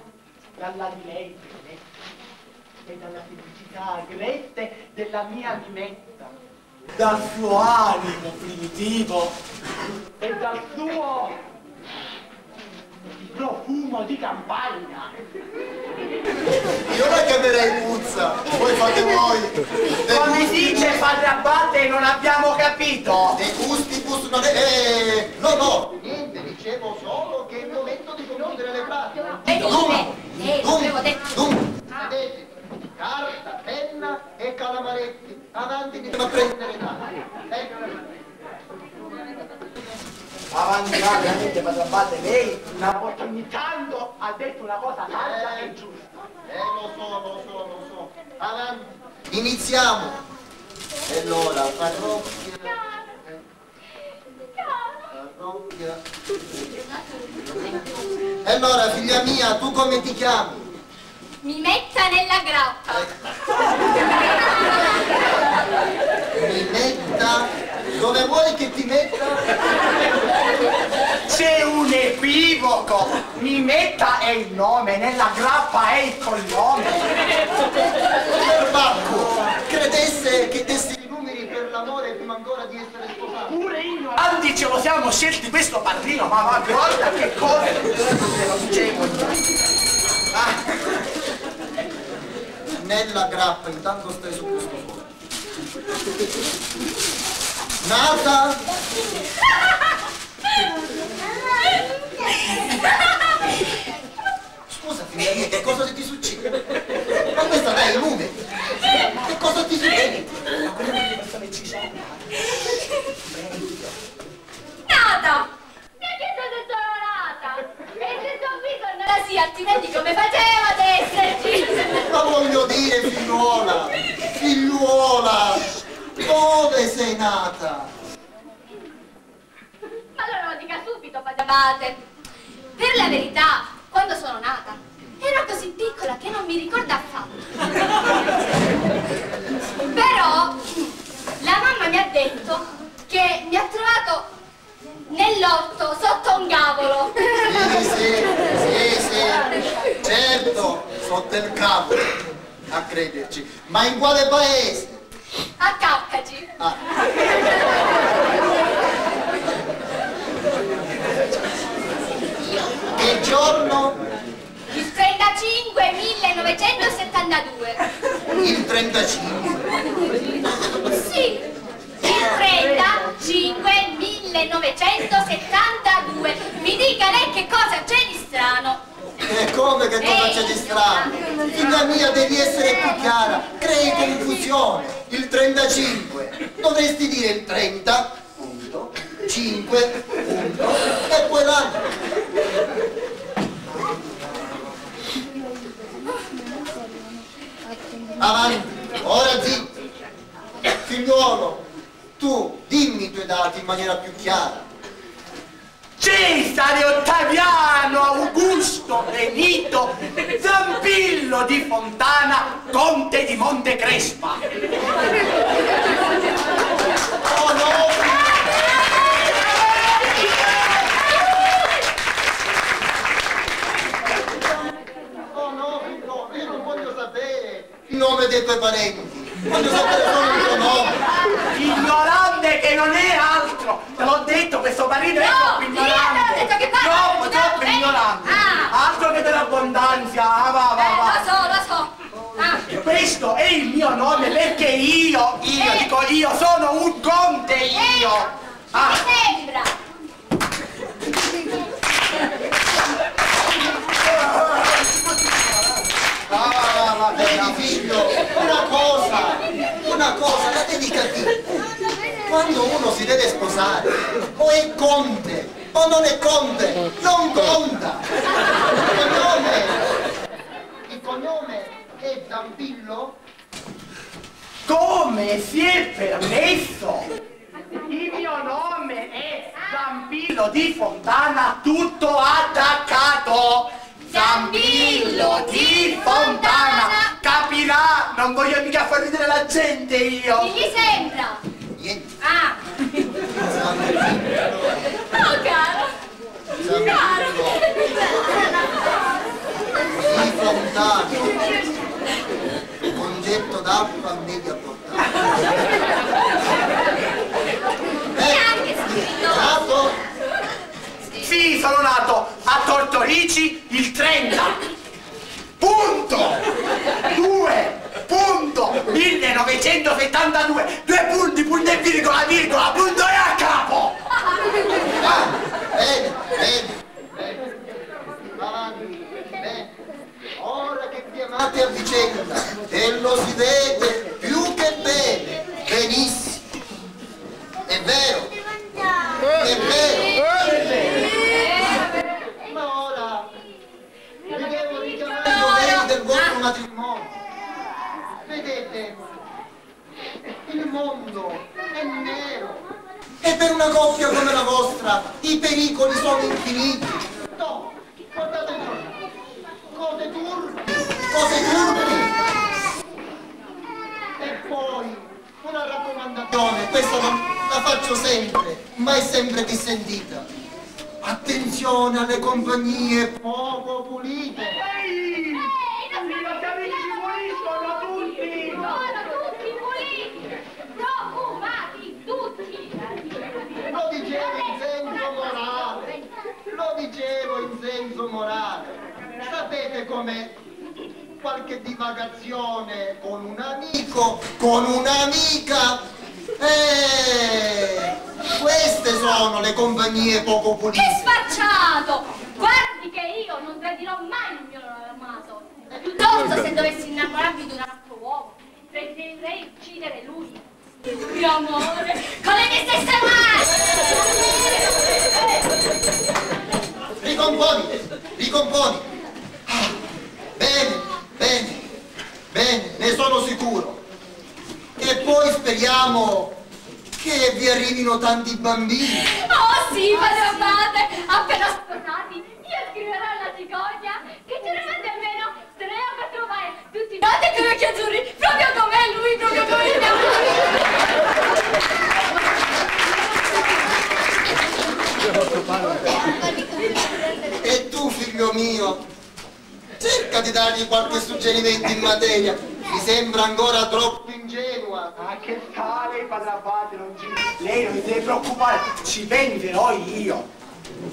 dalla di lei e dalla felicità grette della mia Mimetta, dal suo animo primitivo e dal suo profumo di campagna. Io la chiamerei puzza, voi fate voi. Come dice padre Abate, non abbiamo capito. De gustibus non è... No, niente, dicevo solo che è il momento di concludere le pratiche. Dunque, vedete, carta, penna e calamaretti, avanti di prendere tanto. Avanti, veramente padre Abate, lei una volta ogni tanto ha detto una cosa saggia e giusta. Lo so. Avanti. Iniziamo. E allora, parrocchia. E allora, figlia mia, tu come ti chiami? Mi metta nella grappa. Mi metta? Dove vuoi che ti metta? C'è un equivoco. Mimetta è il nome, nella grappa è il cognome. Perbacco, credesse che dessi i numeri per l'amore prima ancora di essere sposato. Pure ignoranti ce lo siamo scelti questo padrino, ma guarda che cosa te lo dicevo. Nella grappa, intanto stai su questo fuoco. Nata! Scusa figlia mia, che cosa ti succede? Ma questa dai i numeri? Che cosa ti succede? Ma quello che persone ci sono. Nata! Perché sono solo nata? E se tuo figlio non la sia, altrimenti come faceva ad esserci? Ma voglio dire figliuola, dove sei nata? Ma allora lo dica subito, padre Abate. Per la verità, quando sono nata, ero così piccola che non mi ricordo affatto. Però la mamma mi ha detto che mi ha trovato nell'orto sotto un cavolo. Sì, certo, sotto il cavolo, a crederci. Ma in quale paese? A Caccaci. Che giorno? Il 35 1972. Il 35? Sì, il 35 1972. Mi dica lei che cosa c'è di strano. E come che cosa c'è di strano? Figlia mia, devi essere più chiara, crei confusione. Il 35, dovresti dire il 30, punto, 5, punto, e poi l'anno. Avanti, ora zitto. Figliuolo, Tu dimmi i tuoi dati in maniera più chiara. Cesare, Ottaviano, Augusto, Benito, Zampillo di Fontana, conte di Montecrespa. Oh no! Oh no, no, io non voglio sapere il nome dei tuoi parenti. Voglio sapere solo il tuo nome. Ignorante che non è altro. Te l'ho detto, questo marito è troppo ignorante. Troppo ignorante. Altro che dell'abbondanza. Lo so. Questo è il mio nome perché io sono un conte io. Mi sembra. Vedi figlio, una cosa, la devi capire. Quando uno si deve sposare, o è conte, o non è conte, non conta. Il cognome è Zampillo? Come si è permesso? Il mio nome è Zampillo di Fontana, tutto attaccato. Zampillo di Fontana, capirà, non voglio mica far ridere la gente io. Chi gli sembra? Niente. Oh caro. Di Fontana, concetto d'acqua a media portata. Neanche scritto. Nato? Sì, sono nato a Tortorici il 30. Punto. 1972. 2 punti, punto e virgola, punto e a capo. Bene. Avanti, bene. Ora che chiamate a vicenda e lo si vede più che bene, benissimo. È vero. Ma ora vi devo richiamare i doveri del vostro matrimonio. Vedete, il mondo è nero e per una coppia come la vostra i pericoli sono infiniti. No, guardate giù, cose turpi. E poi una raccomandazione, questa la faccio sempre, ma è sempre dissentita. Attenzione alle compagnie poco pulite. Ehi, i nostri amici si puliscono tutti. Sono tutti puliti. Profumati tutti. Lo dicevo in senso morale. Sapete com'è? Qualche divagazione con un amico, con un'amica. Queste sono le compagnie poco pulite. Che spacciato! Guardi che io non tradirò mai il mio amato. Piuttosto se dovessi innamorarmi di un altro uomo, preferirei uccidere lui. Mio amore, con le mie stesse mani! Ricomponi. Bene, ne sono sicuro. E poi speriamo che vi arrivino tanti bambini. Oh sì, padre Abate, appena sposati, io scriverò alla cicogna che ce ne mandi almeno 3 o 4 paia, tutti noti come occhi azzurri, proprio come lui, proprio come il mio. E tu, figlio mio, cerca di dargli qualche suggerimento in materia. Mi sembra ancora troppo ingenua. Che fare, padre Abate, lei non si deve preoccupare, ci penserò io.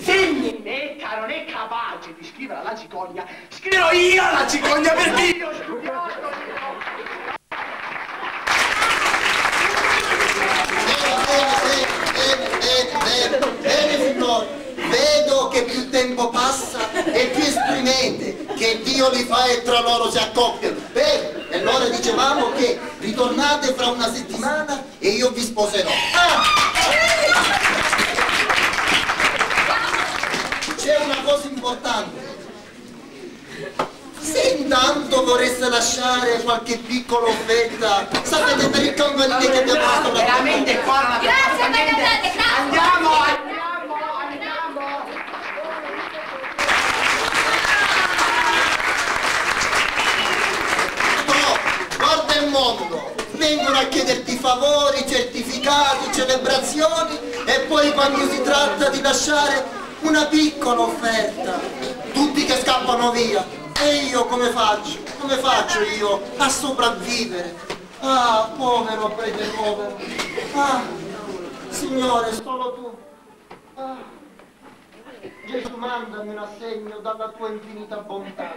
Se Minetta non è capace di scrivere alla cicogna, scriverò io alla cicogna perché io ho studiato. Bene, signori, vedo che più tempo passa e più esprimete che Dio li fa e tra loro si accoppiano. Bene, e allora dicevamo che ritornate fra una settimana e io vi sposerò. C'è una cosa importante. Se intanto vorreste lasciare qualche piccola offerte, sapete, per il campanile che abbiamo fatto la veramente qua non vengono a chiederti favori, certificati, celebrazioni e poi quando si tratta di lasciare una piccola offerta, tutti che scappano via. E io come faccio? Come faccio io a sopravvivere? Ah, povero prete povero. Ah, Signore, solo tu. Ah, Gesù, mandami un assegno dalla tua infinita bontà.